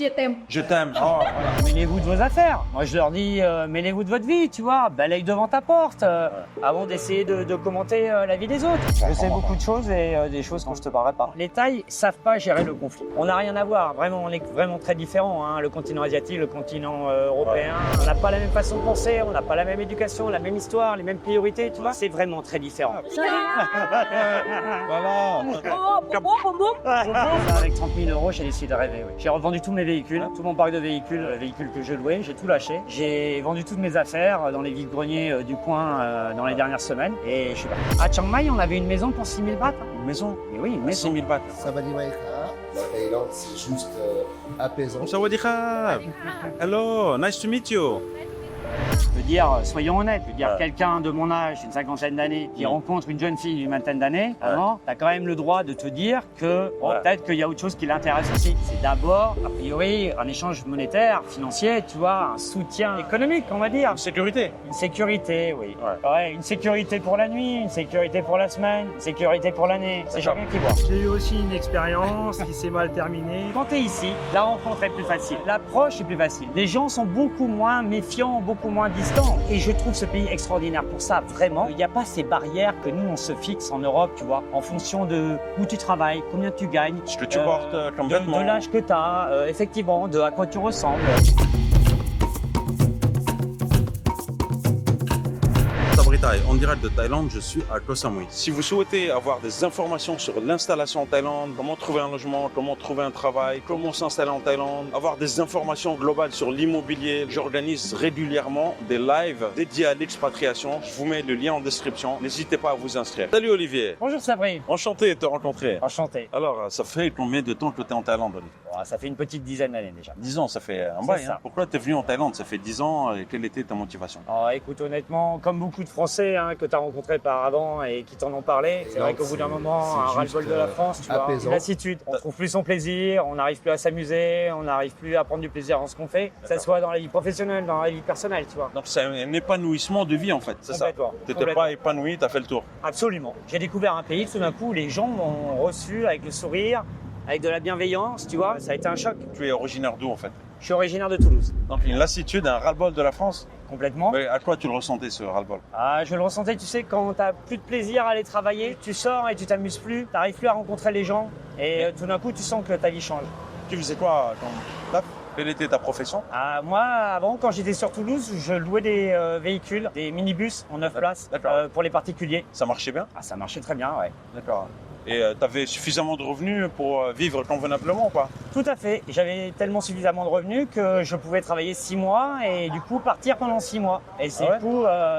Chia t'aime. Je t'aime. Oh, voilà. Mêlez-vous de vos affaires. Moi, je leur dis, mêlez-vous de votre vie, tu vois. Balaye devant ta porte avant d'essayer de commenter la vie des autres. Je sais beaucoup de choses et des choses dont je te parlerai pas. Les Thaïs savent pas gérer le conflit. On n'a rien à voir. Vraiment, on est vraiment très différents. Hein. Le continent asiatique, le continent européen. On n'a pas la même façon de penser, on n'a pas la même éducation, la même histoire, les mêmes priorités, tu vois. C'est vraiment très différent. Voilà. Avec 30 000 euros, j'ai décidé de rêver. Oui. J'ai revendu tous mes véhicules, tout mon parc de véhicules, les véhicules que je louais, j'ai tout lâché. J'ai vendu toutes mes affaires dans les vides-greniers du coin dans les dernières semaines et je suis parti. À Chiang Mai, on avait une maison pour 6 000 bahts. Une maison. Mais oui, une maison. 6 000 bahts. Savadimaïka, la Thaïlande, c'est juste apaisant. Sawadee krap. Hello, nice to meet you. Je veux dire, soyons honnêtes, je veux dire, quelqu'un de mon âge, une cinquantaine d'années, qui rencontre une jeune fille d'une vingtaine d'années, t'as quand même le droit de te dire que peut-être qu'il y a autre chose qui l'intéresse aussi. C'est d'abord, a priori, un échange monétaire, financier, tu vois, un soutien économique, on va dire. Sécurité. Une sécurité, oui. Ouais, une sécurité pour la nuit, une sécurité pour la semaine, une sécurité pour l'année. C'est chacun qui voit. J'ai eu aussi une expérience qui s'est mal terminée. Quand tu es ici, la rencontre est plus facile. L'approche est plus facile. Les gens sont beaucoup moins méfiants, beaucoup moins distants. Et je trouve ce pays extraordinaire pour ça, vraiment. Il n'y a pas ces barrières que nous, on se fixe en Europe, tu vois, en fonction de où tu travailles, combien tu gagnes. Ce que tu portes comme vêtements. De l'âge que tu as, effectivement, de à quoi tu ressembles. En direct de Thaïlande, je suis à Koh Samui. Si vous souhaitez avoir des informations sur l'installation en Thaïlande, comment trouver un logement, comment trouver un travail, comment s'installer en Thaïlande, avoir des informations globales sur l'immobilier, j'organise régulièrement des lives dédiés à l'expatriation. Je vous mets le lien en description. N'hésitez pas à vous inscrire. Salut Olivier. Bonjour Sabri. Enchanté de te rencontrer. Enchanté. Alors, ça fait combien de temps que tu es en Thaïlande, Olivier? Ça fait une petite dizaine d'années déjà. 10 ans, ça fait un bail. Hein. Pourquoi tu es venu en Thaïlande? Ça fait 10 ans et quelle était ta motivation? Écoute, honnêtement, comme beaucoup de Français que tu as rencontrés par avant et qui t'en ont parlé, c'est vrai qu'au bout d'un moment, un ras-le-bol de la France, tu vois, une lassitude. On trouve plus son plaisir, on n'arrive plus à s'amuser, on n'arrive plus à prendre du plaisir dans ce qu'on fait, que ce soit dans la vie professionnelle, dans la vie personnelle, tu vois. Donc c'est un épanouissement de vie en fait, c'est ça? Tu n'étais pas épanoui, tu as fait le tour? Absolument. J'ai découvert un pays, tout d'un coup, les gens m'ont reçu avec le sourire, avec de la bienveillance, tu vois, ça a été un choc. Tu es originaire d'où en fait? Je suis originaire de Toulouse. Donc une lassitude, un ras-le-bol de la France? Complètement. Mais à quoi tu le ressentais ce ras-le-bol? Je le ressentais, tu sais, quand tu n'as plus de plaisir à aller travailler, tu sors et tu t'amuses plus, tu n'arrives plus à rencontrer les gens et tout d'un coup tu sens que ta vie change. Tu faisais quoi quand taf? Quelle était ta profession? Moi, avant, quand j'étais sur Toulouse, je louais des véhicules, des minibus en 9 places pour les particuliers. Ça marchait bien? Ça marchait très bien, ouais. D'accord. Et tu avais suffisamment de revenus pour vivre convenablement ou pas? Tout à fait. J'avais tellement suffisamment de revenus que je pouvais travailler 6 mois et du coup partir pendant 6 mois. Et c'est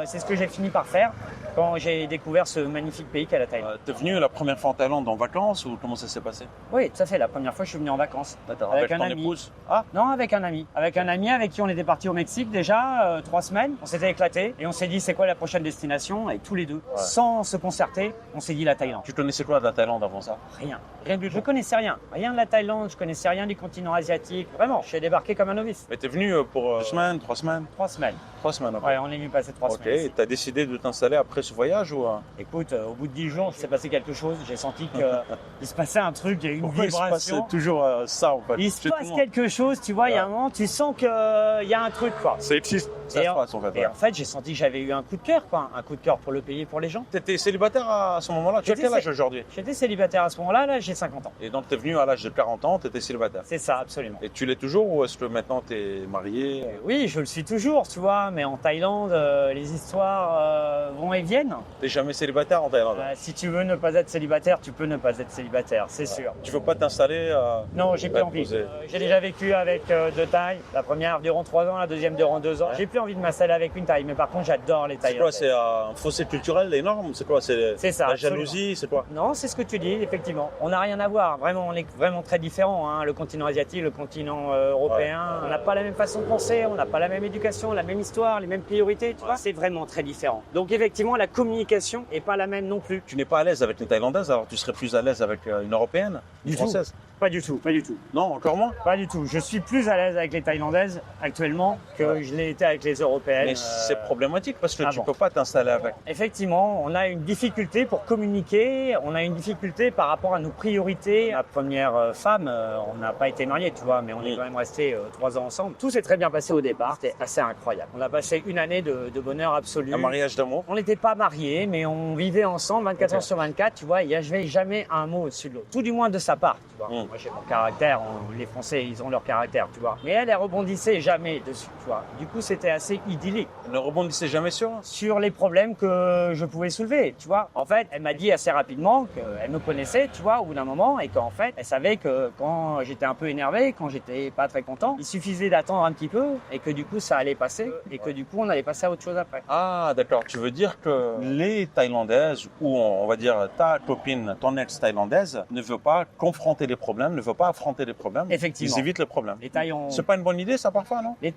c'est ce que j'ai fini par faire quand j'ai découvert ce magnifique pays qu'est la Thaïlande. T'es venu la première fois en Thaïlande en vacances ou comment ça s'est passé? Oui, tout à fait. La première fois, je suis venu en vacances. Avec un ton ami. épouse? Non, avec un ami. Avec un ami avec qui on était parti au Mexique déjà 3 semaines. On s'était éclaté et on s'est dit c'est quoi la prochaine destination? Et tous les deux, sans se concerter, on s'est dit la Thaïlande. Tu connaissais quoi de la Thaïlande avant ça? Rien du tout. Je connaissais rien. Rien de la Thaïlande, je connaissais rien du continent asiatique. Vraiment, je suis débarqué comme un novice. Mais t'es venu pour 2 semaines, 3 semaines? 3 semaines. 3 semaines après. Ouais, on est venu passer 3 semaines. Ok, et t'as décidé de t'installer après ce voyage ou? Écoute, au bout de 10 jours, il s'est passé quelque chose. J'ai senti qu'il se passait un truc, il y a eu une vibration. Il se passe toujours ça en fait? Il se passe quelque chose, tu vois, il y a un moment, tu sens qu'il y a un truc, quoi. Ça existe, ça se passe en fait. Et en fait, j'ai senti que j'avais eu un coup de cœur, quoi. Un coup de cœur pour le pays et pour les gens. T'étais célibataire à ce moment-là? Tu as quel âge aujourd'hui? J'étais célibataire à ce moment-là, là, j'ai 50 ans. Et donc t'es venu à l'âge de 40 ans, t'étais célibataire? C'est ça, absolument. Et tu l'es toujours ou est-ce que maintenant t'es marié? Oui, je le suis toujours, tu vois, mais en Thaïlande, les histoires vont et viennent. T'es jamais célibataire en Thaïlande? Si tu veux ne pas être célibataire, tu peux ne pas être célibataire, c'est sûr. Tu veux pas t'installer? Non, j'ai plus envie. J'ai déjà vécu avec 2 Thaïs. La première durant 3 ans, la deuxième durant 2 ans. J'ai plus envie de m'installer avec une Thaï, mais par contre, j'adore les Thaïs. C'est quoi? C'est un fossé culturel énorme? C'est quoi? C'est ça. La jalousie? C'est quoi? Non, c'est ce que tu dis, effectivement. On n'a rien à voir. Vraiment, on est vraiment très différents. Hein. Le continent asiatique, le continent européen. On n'a pas la même façon de penser, on n'a pas la même éducation, la même histoire, les mêmes priorités. Tu vois, c'est vraiment très différent. Donc, effectivement, la communication n'est pas la même non plus. Tu n'es pas à l'aise avec une Thaïlandaise, alors tu serais plus à l'aise avec une Européenne, une Française? Pas du tout, pas du tout. Non, encore moins. Pas du tout. Je suis plus à l'aise avec les Thaïlandaises actuellement que je l'ai été avec les Européennes. Mais c'est problématique parce que tu avant. peux pas t'installer avec. Effectivement, on a une difficulté pour communiquer, on a une difficulté par rapport à nos priorités. Ma première femme, on n'a pas été mariés, tu vois, mais on est quand même restés 3 ans ensemble. Tout s'est très bien passé au départ, c'était assez incroyable. On a passé une année de bonheur absolu. Un mariage d'amour. On n'était pas mariés, mais on vivait ensemble 24 heures sur 24, tu vois, il n'y avait jamais un mot au-dessus de l'autre. Tout du moins de sa part, tu vois. Moi, j'ai mon caractère, les Français, ils ont leur caractère, tu vois. Mais elle rebondissait jamais dessus, tu vois. Du coup, c'était assez idyllique. Ne rebondissez jamais sur les problèmes que je pouvais soulever, tu vois. En fait, elle m'a dit assez rapidement qu'elle me connaissait, tu vois, au bout d'un moment, et qu'en fait, elle savait que quand j'étais un peu énervé, quand j'étais pas très content, il suffisait d'attendre un petit peu, et que du coup, ça allait passer, et que du coup, on allait passer à autre chose après. Ah, d'accord. Tu veux dire que les Thaïlandaises, ou on va dire ta copine, ton ex-thaïlandaise, ne veut pas confronter les problèmes, ne veut pas affronter les problèmes. Effectivement. Ils évitent les problèmes. Les Thaïs ont... C'est pas une bonne idée, ça, parfois, non? Les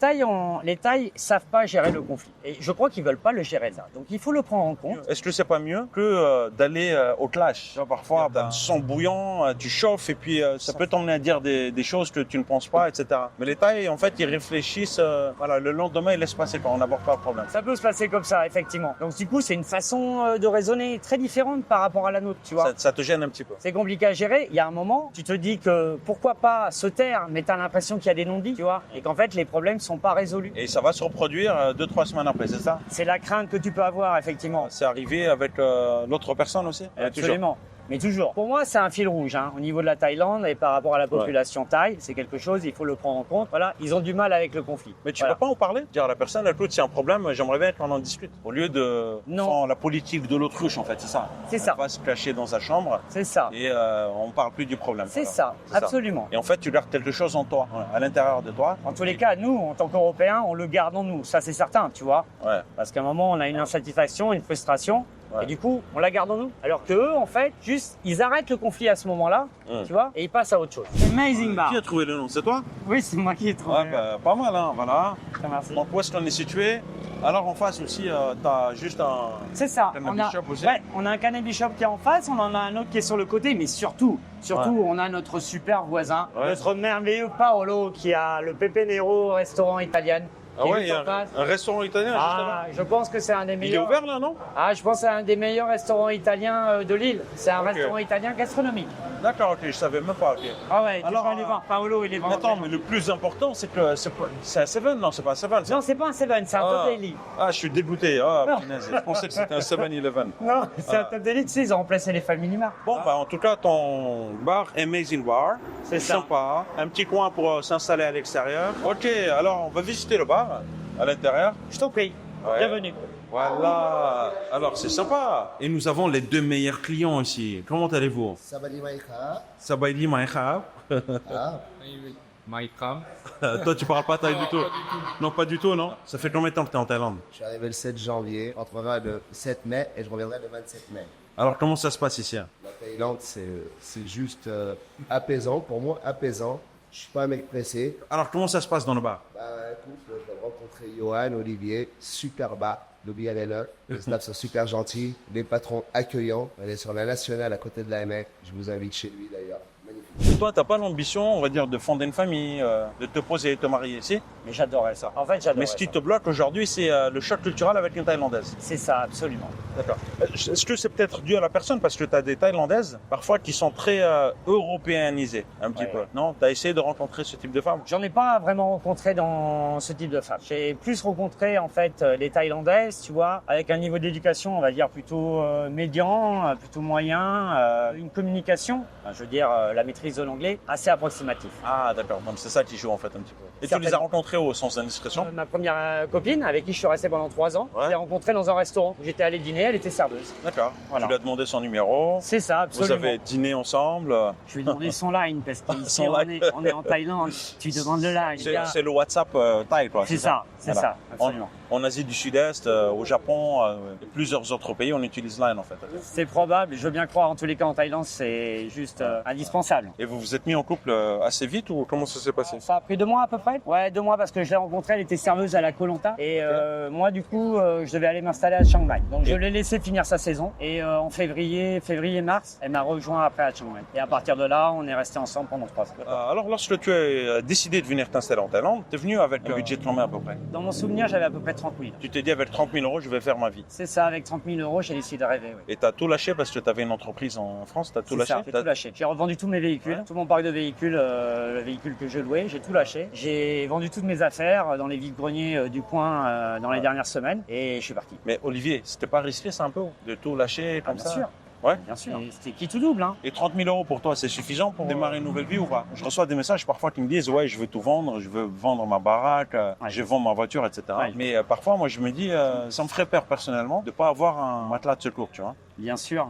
Thaïs savent pas gérer le conflit. Et je crois qu'ils veulent pas le gérer, ça. Donc, il faut le prendre en compte. Est-ce que c'est pas mieux que d'aller au clash? Tu vois, parfois, tu sang bouillant, tu chauffes, et puis ça peut t'emmener à dire des choses que tu ne penses pas, etc. Mais les Thaïs, en fait, ils réfléchissent, voilà, le lendemain, ils laissent passer quand on n'aborde pas le problème. Ça peut se passer comme ça, effectivement. Donc, du coup, c'est une façon de raisonner très différente par rapport à la nôtre, tu vois. Ça te gêne un petit peu. C'est compliqué à gérer. Il y a un moment, tu te dis que pourquoi pas se taire, mais tu as l'impression qu'il y a des non-dits, tu vois, et qu'en fait, les problèmes sont pas résolus. Et ça va se reproduire 2-3 semaines après, c'est ça? C'est la crainte que tu peux avoir, effectivement. C'est arrivé avec l'autre personne aussi? Absolument. Mais toujours. Pour moi, c'est un fil rouge, hein, au niveau de la Thaïlande et par rapport à la population thaï. C'est quelque chose, il faut le prendre en compte. Voilà, ils ont du mal avec le conflit. Mais tu peux pas en parler? Dire à la personne, écoute, c'est un problème, j'aimerais bien qu'on en discute. Au lieu de faire la politique de l'autruche, en fait, c'est ça. C'est ça. On va se cacher dans sa chambre. C'est ça. Et on parle plus du problème. C'est ça, absolument. Et en fait, tu gardes quelque chose en toi, à l'intérieur de toi. En tous les cas, nous, en tant qu'Européens, on le garde en nous. Ça, c'est certain, tu vois. Ouais. Parce qu'à un moment, on a une insatisfaction, une frustration. Ouais. Et du coup, on la garde en nous. Alors que eux, en fait, juste, ils arrêtent le conflit à ce moment-là, tu vois, et ils passent à autre chose. Amazing Bar. Qui a trouvé le nom? C'est toi? Oui, c'est moi qui ai trouvé. Ouais, pas mal, hein, voilà. Merci. Donc, où est-ce qu'on est situé? Alors, en face aussi, tu as juste un... C'est ça. Cannabis shop aussi. Ouais, on a un cannabis shop qui est en face, on en a un autre qui est sur le côté, mais surtout, on a notre super voisin, notre merveilleux Paolo, qui a le Pepe Nero restaurant italien. Ah ouais, il y a un restaurant italien juste là-bas. Je pense que c'est un des meilleurs. Il est ouvert là, non? Ah, je pense que c'est un des meilleurs restaurants italiens de l'île. C'est un restaurant italien gastronomique. D'accord, ok, je savais même pas. Okay. Ah ouais, tu peux aller voir. Paolo, il est vraiment. Attends, mais le plus important, c'est que c'est un Seven, non? C'est pas un Seven. Non, c'est pas un Seven, c'est un Top Deli. Ah, je suis dégoûté. Ah, punaise, je pensais que c'était un 7-Eleven. Non, c'est un Top Deli, tu sais, ils ont remplacé les Family Mart. Bon, bah, en tout cas, ton bar, Amazing Bar, c'est sympa. Un petit coin pour s'installer à l'extérieur. Ok, alors on va visiter le bar. À l'intérieur. Je t'en prie. Bienvenue. Voilà. Alors, c'est sympa. Et nous avons les 2 meilleurs clients ici. Comment allez-vous? Sabadi Maïka. Sabadi Maïka. Ah. Maïkam. Toi, tu parles pas thaï du tout? Non, pas du tout, non? Ça fait combien de temps que tu es en Thaïlande? Je suis arrivé le 7 janvier, je rentrerai le 7 mai et je reviendrai le 27 mai. Alors, comment ça se passe ici? La Thaïlande, c'est juste apaisant. Pour moi, apaisant. Je suis pas un mec pressé. Alors, comment ça se passe dans le bar? Écoute, je vais rencontrer Johan, Olivier, super bas. L'Obi, elle est là. Les staffs sont super gentils. Les patrons accueillants. Elle est sur la nationale à côté de la MF. Je vous invite chez lui d'ailleurs. Et toi, tu n'as pas l'ambition, on va dire, de fonder une famille, de te poser et te marier ici? Mais j'adorais ça. En fait, j'adorais. Mais ce qui te bloque aujourd'hui, c'est le choc culturel avec une Thaïlandaise. C'est ça, absolument. D'accord. Est-ce que c'est peut-être dû à la personne? Parce que tu as des Thaïlandaises, parfois, qui sont très européanisées, un petit peu. Non? Tu as essayé de rencontrer ce type de femme? J'en ai pas vraiment rencontré dans ce type de femme. J'ai plus rencontré, en fait, les Thaïlandaises, tu vois, avec un niveau d'éducation, on va dire, plutôt médian, plutôt moyen, une communication, je veux dire, la maîtrise de l'anglais, assez approximatif. Ah, d'accord. Donc, c'est ça qui joue, en fait, un petit peu. Et tu les as rencontrés au sens d'indiscrétion? Ma première copine, avec qui je suis resté pendant 3 ans, je l'ai rencontrée dans un restaurant. J'étais allé dîner, elle était serveuse. D'accord. Voilà. Tu lui as demandé son numéro. C'est ça, absolument. Vous avez dîné ensemble. Je lui ai demandé son line, parce qu'ici, on est en Thaïlande. Tu demandes le line. C'est le WhatsApp thaï, quoi. C'est ça, ça, absolument. En Asie du Sud-Est, au Japon, et plusieurs autres pays, on utilise Line, en fait. C'est probable. Je veux bien croire, en tous les cas, en Thaïlande, c'est juste indispensable. Et vous vous êtes mis en couple assez vite ou comment ça s'est passé? Ça a pris 2 mois à peu près. Ouais, 2 mois parce que je l'ai rencontrée, elle était serveuse à la Koh Lanta. Et moi, du coup, je devais aller m'installer à Chiang Mai. Donc, je l'ai laissé finir sa saison. Et en février-mars, elle m'a rejoint après à Chiang Mai. Et à partir de là, on est restés ensemble pendant 3 ans. Alors, lorsque tu as décidé de venir t'installer en Thaïlande, tu es venu avec un budget de combien à peu près? Dans mon souvenir, j'avais à peu près 30 000. Tu t'es dit avec 30 000 euros, je vais faire ma vie. C'est ça, avec 30 000 euros, j'ai décidé de rêver. Oui. Et tu as tout lâché parce que tu avais une entreprise en France, tu as tout lâché? J'ai tout lâché. J'ai revendu tous mes véhicules, tout mon parc de véhicules, le véhicule que je louais, j'ai tout lâché. J'ai vendu toutes mes affaires dans les vides-greniers du coin dans les dernières semaines et je suis parti. Mais Olivier, c'était pas risqué ça un peu de tout lâcher comme ça? Bien sûr. Ouais. Bien sûr. C'était qui tout double. Hein. Et 30 000 euros pour toi, c'est suffisant pour démarrer une nouvelle vie ou pas? Je reçois des messages parfois qui me disent ouais, je veux tout vendre, je veux vendre ma baraque, je veux vendre ma voiture, etc. Ouais. Mais parfois, moi, je me dis, ça me ferait peur personnellement de pas avoir un matelas de secours, tu vois. Bien sûr,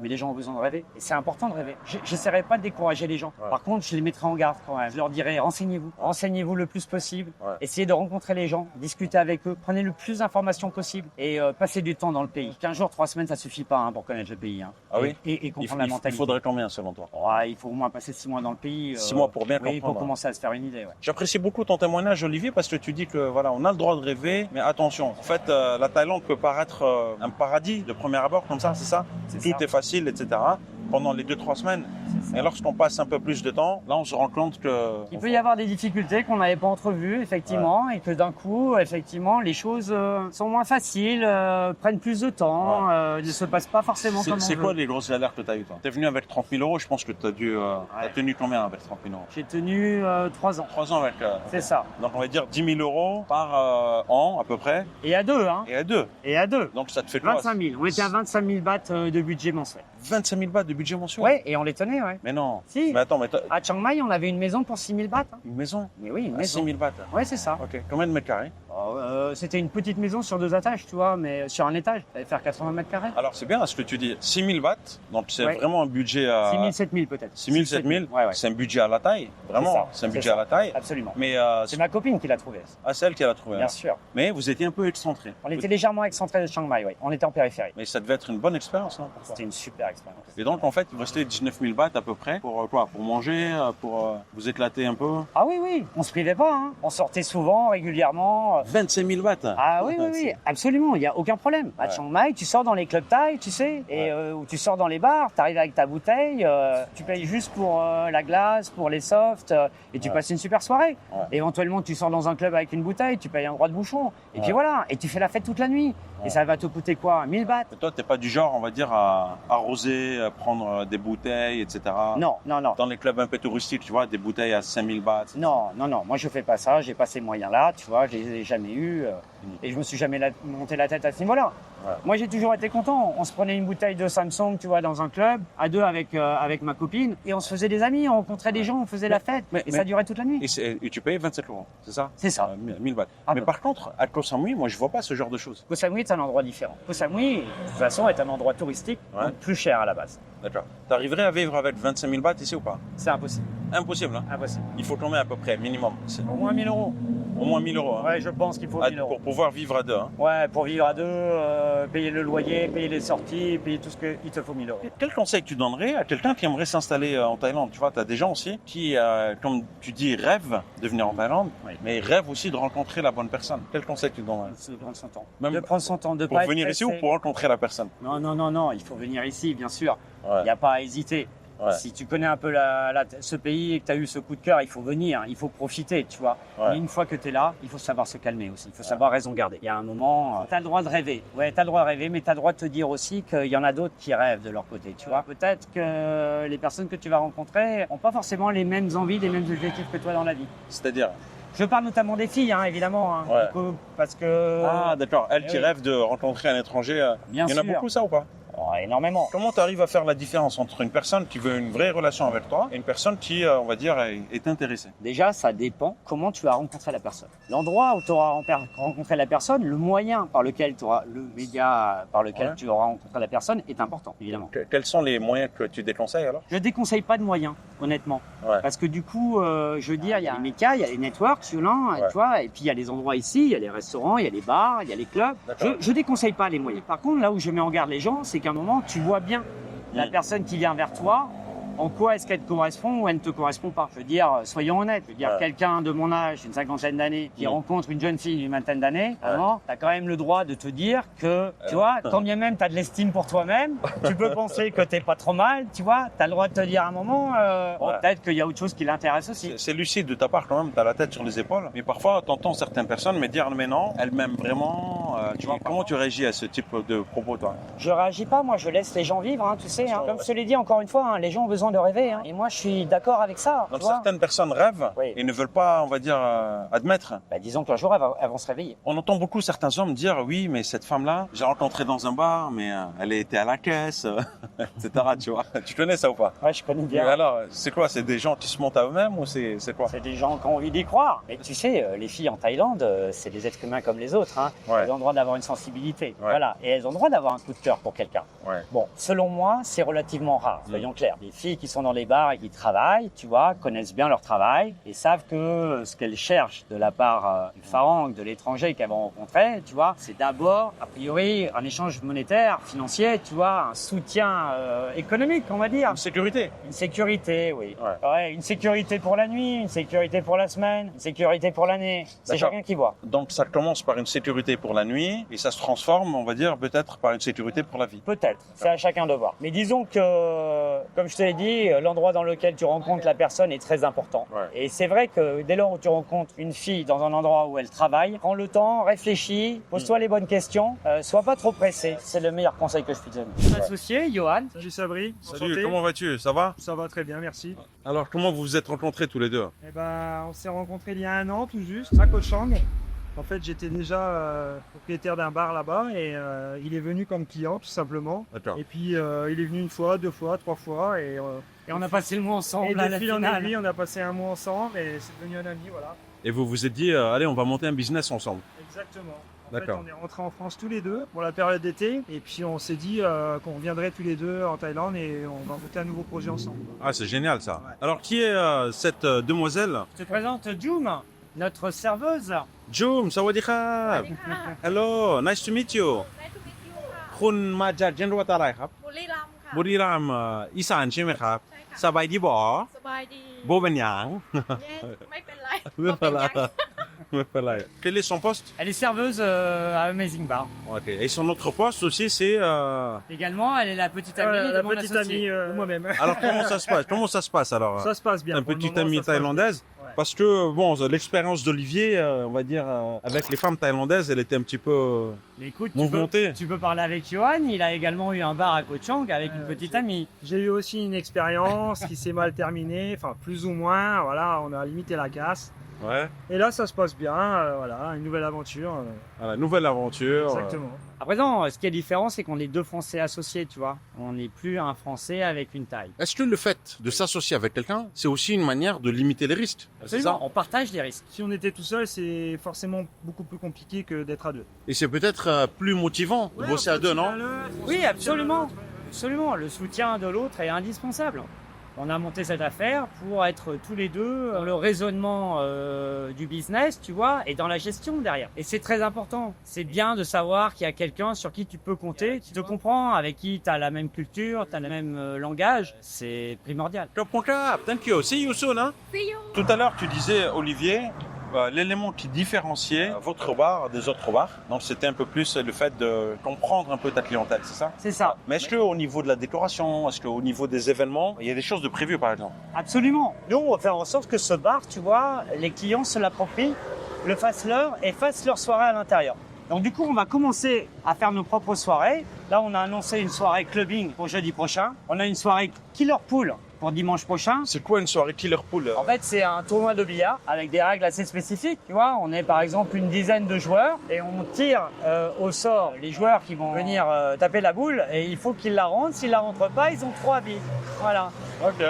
mais les gens ont besoin de rêver. Et c'est important de rêver. J'essaierai pas de décourager les gens. Ouais. Par contre, je les mettrai en garde quand même. Je leur dirai, renseignez-vous. Ouais. Renseignez-vous le plus possible. Ouais. Essayez de rencontrer les gens, discutez avec eux, prenez le plus d'informations possible et passez du temps dans le pays. 15 jours, 3 semaines, ça suffit pas pour connaître le pays. Hein. Ah oui? Et comprendre la mentalité. Il faudrait combien selon toi? Il faut au moins passer 6 mois dans le pays. 6 mois pour bien comprendre. Oui, pour commencer à se faire une idée. Ouais. J'apprécie beaucoup ton témoignage, Olivier, parce que tu dis que voilà, on a le droit de rêver, mais attention. En fait, la Thaïlande peut paraître un paradis de premier abord comme ça, c'est ça? Tout est facile, etc. Pendant les 2-3 semaines. Et lorsqu'on passe un peu plus de temps, là, on se rend compte que... Il peut y avoir des difficultés qu'on n'avait pas entrevues, effectivement, et que d'un coup, effectivement, les choses sont moins faciles, prennent plus de temps, ne se passent pas forcément comme on veut. C'est quoi les grosses galères que tu as eues, toi? Tu es venu avec 30 000 euros, je pense que tu as dû... T'as tenu combien avec 30 000 euros? J'ai tenu 3 ans. 3 ans avec... C'est ça. Donc, on va dire 10 000 euros par an, à peu près. Et à 2, hein. Et à 2. Donc, ça te fait quoi? 25 000. On était à 25 000 bahts de budget mensuel. 25 000 bahts de budget mensuel? Ouais, et on les tenait, ouais. Mais non. Si. Mais attends, à Chiang Mai, on avait une maison pour 6 000 bahts. Hein. Une maison? Mais oui, une maison. 6 000 bahts. Ouais, c'est ça. Ok. Combien de mètres carrés? C'était une petite maison sur 2 étages, tu vois, mais sur un étage. Ça allait faire 80 mètres carrés. Alors, c'est bien ce que tu dis. 6 000 bahts. Donc, c'est vraiment un budget à... 6 000, 7 000 peut-être. 6 000, 7 000. Ouais. C'est un budget à la taille. Vraiment. C'est un budget à la taille. Absolument. Mais c'est ma copine qui l'a trouvé. Ah, c'est elle qui l'a trouvé. Bien sûr. Mais vous étiez un peu excentré. On était légèrement excentré de Chiang Mai, oui. On était en périphérie. Mais ça devait être une bonne expérience, non? C'était une super expérience. Et donc, en fait, il vous restait 19 000 bahts à peu près. Pour quoi? Pour manger? Pour vous éclater un peu? Ah oui. On se privait pas, hein. On sortait souvent, régulièrement. 25 000 bahts. Ah oui, absolument. Il n'y a aucun problème. À Chiang Mai, tu sors dans les clubs thaï, tu sais, et où tu sors dans les bars, tu arrives avec ta bouteille, tu payes juste pour la glace, pour les softs, et tu passes une super soirée. Éventuellement, tu sors dans un club avec une bouteille, tu payes un droit de bouchon, et puis voilà, et tu fais la fête toute la nuit. Et ça va te coûter quoi? 1000 bahts. Et toi, t'es pas du genre, on va dire, à arroser, à prendre des bouteilles, etc. Non. Dans les clubs un peu touristiques, tu vois, des bouteilles à 5000 bahts. Non. Moi, je fais pas ça. J'ai pas ces moyens-là, tu vois. Je les ai jamais eus. Et je me suis jamais monté la tête à ce niveau-là. Ouais. Moi, j'ai toujours été content. On se prenait une bouteille de Samsung, tu vois, dans un club, à 2 avec ma copine, et on se faisait des amis, on rencontrait des gens, on faisait la fête, et ça durait toute la nuit. Et tu payais 27 euros, c'est ça? C'est ça. 1000 bahts. Mais par contre, à Koh Samui, moi, je vois pas ce genre de choses. Koh Samui est un endroit différent. Koh Samui, de toute façon, est un endroit touristique, donc plus cher à la base. D'accord. T'arriverais à vivre avec 25 000 bahts ici ou pas? C'est impossible. Impossible, hein? Impossible. Il faut combien à peu près, minimum? Au moins 1000 euros. Au moins 1000 euros. Hein. Ouais, je pense qu'il faut 1000 euros. Pour pouvoir vivre à 2. Hein. Ouais, pour vivre à 2, payer le loyer, payer les sorties, payer tout ce que il te faut 1000 euros. Quel conseil tu donnerais à quelqu'un qui aimerait s'installer en Thaïlande? Tu vois, tu as des gens aussi qui, comme tu dis, rêvent de venir en Thaïlande, mais rêvent aussi de rencontrer la bonne personne. Quel conseil tu donnerais? De prendre son temps. Même de prendre son temps. De pour pas venir ici ou pour rencontrer la personne? Non, il faut venir ici, bien sûr. Il n'y a pas à hésiter. Ouais. Si tu connais un peu ce pays et que tu as eu ce coup de cœur, il faut venir, il faut profiter, tu vois. Ouais. Mais une fois que tu es là, il faut savoir se calmer aussi, il faut savoir raison garder. Il y a un moment, tu as le droit de rêver. Ouais, tu as le droit de rêver, mais tu as le droit de te dire aussi qu'il y en a d'autres qui rêvent de leur côté, tu vois. Peut-être que les personnes que tu vas rencontrer n'ont pas forcément les mêmes envies, les mêmes objectifs que toi dans la vie. C'est-à-dire? Je parle notamment des filles, hein, évidemment, hein, ouais. Du coup, parce que... Ah, d'accord. Elles qui rêvent de rencontrer un étranger, bien il y en a beaucoup ça ou pas? Oh, énormément. Comment tu arrives à faire la différence entre une personne qui veut une vraie relation avec toi et une personne qui, on va dire, est intéressée? Déjà, ça dépend comment tu as rencontré la personne. L'endroit où tu auras rencontré la personne, le moyen par lequel tu auras, le média par lequel tu auras rencontré la personne est important, évidemment. Quels sont les moyens que tu déconseilles alors? Je déconseille pas de moyens, honnêtement. Ouais. Parce que du coup, je veux dire, il y a les médias, il y a les networks, tu vois, et puis il y a les endroits ici, il y a les restaurants, il y a les bars, il y a les clubs. Je déconseille pas les moyens. Par contre, là où je mets en garde les gens, c'est qu'à un moment, tu vois bien la personne qui vient vers toi en quoi est-ce qu'elle te correspond ou elle ne te correspond pas. Je veux dire, soyons honnêtes. Je veux dire, quelqu'un de mon âge, une cinquantaine d'années, qui rencontre une jeune fille d'une vingtaine d'années, t'as quand même le droit de te dire que, tu vois, quand bien même t'as de l'estime pour toi-même, tu peux penser que t'es pas trop mal, tu vois, t'as le droit de te dire à un moment, peut-être qu'il y a autre chose qui l'intéresse aussi. C'est lucide de ta part quand même, t'as la tête sur les épaules. Mais parfois, t'entends certaines personnes me dire, mais non, elle m'aime vraiment. Tu vois, comment tu réagis à ce type de propos, toi? Je réagis pas, moi je laisse les gens vivre, hein, tu sais. Hein. Comme je te l'ai dit encore une fois, hein, les gens ont besoin de rêver. Hein. Et moi je suis d'accord avec ça. Donc certaines personnes rêvent et ne veulent pas, on va dire, admettre. Bah, disons qu'un jour elles vont se réveiller. On entend beaucoup certains hommes dire, oui, mais cette femme-là, j'ai rencontré dans un bar, mais elle était à la caisse, etc. Tu vois, tu connais ça ou pas? Ouais, je connais bien. Mais alors, c'est quoi? C'est des gens qui se montent à eux-mêmes ou c'est quoi? C'est des gens qui ont envie d'y croire. Mais tu sais, les filles en Thaïlande, c'est des êtres humains comme les autres. Hein. Elles ont le droit d'avoir une sensibilité. Voilà. Et elles ont le droit d'avoir un coup de cœur pour quelqu'un. Bon, selon moi, c'est relativement rare, soyons clairs. Les filles qui sont dans les bars et qui travaillent, tu vois, connaissent bien leur travail et savent que ce qu'elles cherchent de la part du pharaon, de l'étranger qu'elles vont rencontrer, tu vois, c'est d'abord, a priori, un échange monétaire, financier, tu vois, un soutien économique, on va dire. Une sécurité. Une sécurité, oui. Ouais, une sécurité pour la nuit, une sécurité pour la semaine, une sécurité pour l'année. C'est chacun qui voit. Donc ça commence par une sécurité pour la nuit et ça se transforme, on va dire, peut-être par une sécurité pour la vie. Peut-être. C'est à chacun de voir. Mais disons que, comme je te l'ai dit, l'endroit dans lequel tu rencontres la personne est très important. Et c'est vrai que dès lors où tu rencontres une fille dans un endroit où elle travaille, prends le temps, réfléchis, pose-toi les bonnes questions, sois pas trop pressé. C'est le meilleur conseil que je puisse donner. Associé, Johan. Salut Sabri. Salut, comment vas-tu? Ça va? Ça va très bien, merci. Alors, comment vous vous êtes rencontrés tous les deux? Eh ben, on s'est rencontrés il y a 1 an tout juste, à Koh Chang. En fait, j'étais déjà propriétaire d'un bar là-bas et il est venu comme client tout simplement. D'accord. Et puis il est venu 1 fois, 2 fois, 3 fois et on a passé le mois ensemble. Et de fil en aiguille, on a passé 1 mois ensemble et c'est devenu un ami, voilà. Et vous vous êtes dit, allez, on va monter un business ensemble. Exactement. D'accord. En fait, on est rentrés en France tous les deux pour la période d'été et puis on s'est dit qu'on viendrait tous les deux en Thaïlande et on va monter un nouveau projet ensemble. Ah, c'est génial ça. Alors, qui est cette demoiselle? Je te présente Jum, notre serveuse. Jum, sawadee krab. Hello, nice to meet you.คุณมาจากจังหวัดอะไรครับ บุรีรัมย์ค่ะ บุรีรัมย์อีสานใช่ไหมครับ ใช่ค่ะ สบายดีบ่ สบายดี โบเป็นหยัง ไม่เป็นไร ไม่เป็นไร บ่ยัง ไม่เป็นไร Quel est son poste? Elle est serveuse à Amazing Bar. Ok. Et son autre poste aussi, c'est... Également, elle est la petite amie de la mon petite associé. amie moi-même. Alors, comment ça se passe? Comment ça se passe alors? Ça se passe bien. Un Pour le petit moment, ami ça se passe thaïlandaise? bien. Ouais. Parce que, bon, l'expérience d'Olivier, on va dire, avec les femmes thaïlandaises, elle était un petit peu Mais écoute, mouvementée. tu peux parler avec Johan. Il a également eu un bar à Koh Chang avec une petite amie. J'ai eu aussi une expérience qui s'est mal terminée, enfin plus ou moins, voilà, on a limité la casse. Ouais. Et là, ça se passe bien, voilà, une nouvelle aventure. Voilà, nouvelle aventure. Exactement. À présent, ce qui est différent, c'est qu'on est 2 Français associés, tu vois. On n'est plus un Français avec une taille. Est-ce que le fait de s'associer avec quelqu'un, c'est aussi une manière de limiter les risques? C'est ça? On partage les risques. Si on était tout seul, c'est forcément beaucoup plus compliqué que d'être à 2. Et c'est peut-être plus motivant de bosser à 2, non? Oui, absolument. Absolument. Le soutien de l'autre est indispensable. On a monté cette affaire pour être tous les deux dans le raisonnement du business, tu vois, et dans la gestion derrière. Et c'est très important. C'est bien de savoir qu'il y a quelqu'un sur qui tu peux compter, qui te comprend, avec qui tu as la même culture, tu as le même langage. C'est primordial. Thank you. See you soon, hein? See you. Tout à l'heure, tu disais, Olivier, l'élément qui différenciait votre bar des autres bars, donc c'était un peu plus le fait de comprendre un peu ta clientèle, c'est ça? C'est ça. Mais est-ce qu'au niveau de la décoration, est-ce qu'au niveau des événements, il y a des choses de prévues par exemple? Absolument. Nous, on va faire en sorte que ce bar, tu vois, les clients se l'approprient, le fassent leur et fassent leur soirée à l'intérieur. Donc du coup, on va commencer à faire nos propres soirées. Là, on a annoncé une soirée clubbing pour jeudi prochain. On a une soirée killer pool pour dimanche prochain. C'est quoi une soirée killer pool? En fait, c'est un tournoi de billard avec des règles assez spécifiques. Tu vois, on est par exemple une dizaine de joueurs et on tire au sort les joueurs qui vont venir taper la boule et il faut qu'ils la rentrent. S'ils la rentrent pas, ils ont 3 vies. Voilà. Ok.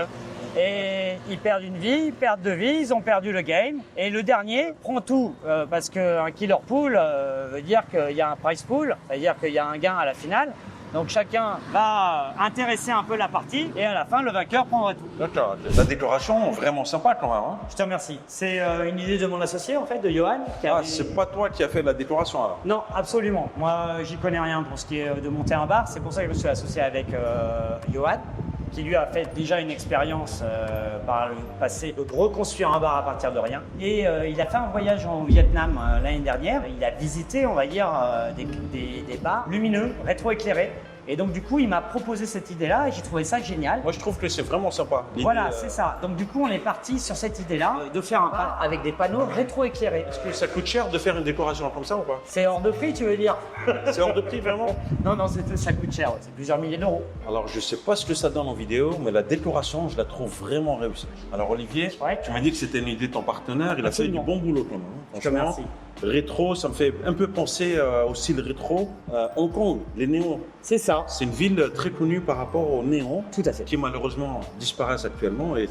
Et ils perdent une vie, ils perdent 2 vies, ils ont perdu le game. Et le dernier prend tout parce qu'un killer pool veut dire qu'il y a un prize pool, c'est-à-dire qu'il y a un gain à la finale. Donc chacun va intéresser un peu la partie et à la fin, le vainqueur prendra tout. D'accord. La décoration, vraiment sympa quand même. Hein? Je te remercie. C'est une idée de mon associé en fait, de Johan. Ah, c'est pas toi qui as fait la décoration alors? Non, absolument. Moi, j'y connais rien pour ce qui est de monter un bar. C'est pour ça que je me suis associé avec Johan. qui lui a fait déjà une expérience par le passé de reconstruire un bar à partir de rien. Et il a fait un voyage en Vietnam l'année dernière. Il a visité, on va dire, des bars lumineux, rétro-éclairés. Et donc du coup, il m'a proposé cette idée-là et j'ai trouvé ça génial. Moi, je trouve que c'est vraiment sympa. Voilà, c'est ça. Donc du coup, on est parti sur cette idée-là de faire un bar avec des panneaux rétro-éclairés. Est-ce que ça coûte cher de faire une décoration comme ça ou pas? C'est hors de prix, tu veux dire? C'est hors de prix, vraiment? Non, ça coûte cher, c'est plusieurs milliers d'euros. Alors, je sais pas ce que ça donne en vidéo, mais la décoration, je la trouve vraiment réussie. Alors, Olivier, Ouais. tu m'as dit que c'était une idée de ton partenaire. Il Absolument. a fait du bon boulot quand même. Je te remercie. Rétro, ça me fait un peu penser au style rétro. Hong Kong, les néons. C'est ça. C'est une ville très connue par rapport aux néons, Tout à fait. qui malheureusement disparaissent actuellement et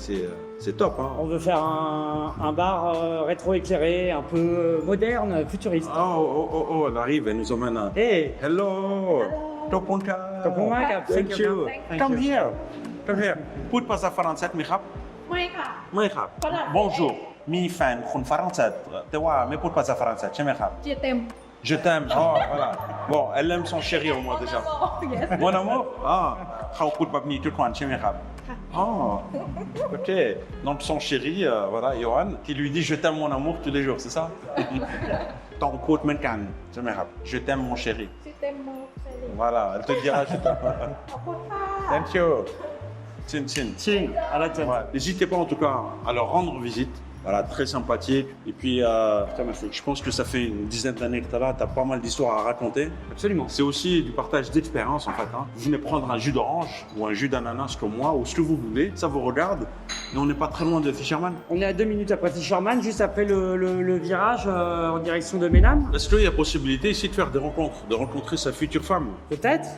c'est top. Hein. On veut faire un bar rétro-éclairé, un peu moderne, futuriste. Oh, elle arrive, elle nous emmène à... Hey, Hello! Toponka! Toponka, Thank you. Thank Come you. here. Come here. พูดภาษาฝรั่งเศสไหมครับ ไม่ค่ะ ไม่ครับ ฝรั่ง Bonjour มีแฟนคนฝรั่งเศสแต่ว่าไม่พูดภาษาฝรั่งเศสใช่ไหมครับ เจียเต็ม Je t'aime. Oh, voilà. Bon, elle aime son chéri au moins déjà. yes Mon amour? Ah, เขาพูดแบบนี้ทุกวันใช่ไหมครับ Oh, ok. Donc son chéri, voilà, Johan, qui lui dit je t'aime mon amour tous les jours, c'est ça? ต้องพูดเหมือนกันใช่ไหมครับ Je t'aime mon chéri. เจียเต็มโมเซลิ Voilà, elle te dira je t'aime. ขอบคุณค่ะ Thank you. Chin chin. Ching, à la tête. Ouais. N'hésitez pas en tout cas à leur rendre visite. Voilà, très sympathique. Et puis, je pense que ça fait une dizaine d'années que tu es là, tu as pas mal d'histoires à raconter. Absolument. C'est aussi du partage d'expérience en fait. Hein. Vous venez prendre un jus d'orange ou un jus d'ananas comme moi ou ce que vous voulez, ça vous regarde. Et on n'est pas très loin de Fisherman. On est à 2 minutes après Fisherman, juste après le virage en direction de Ménam. Est-ce qu'il y a possibilité ici de faire des rencontres, de rencontrer sa future femme? Peut-être.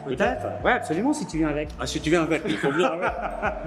Ouais, absolument, si tu viens avec. Ah, si tu viens avec, il faut venir avec.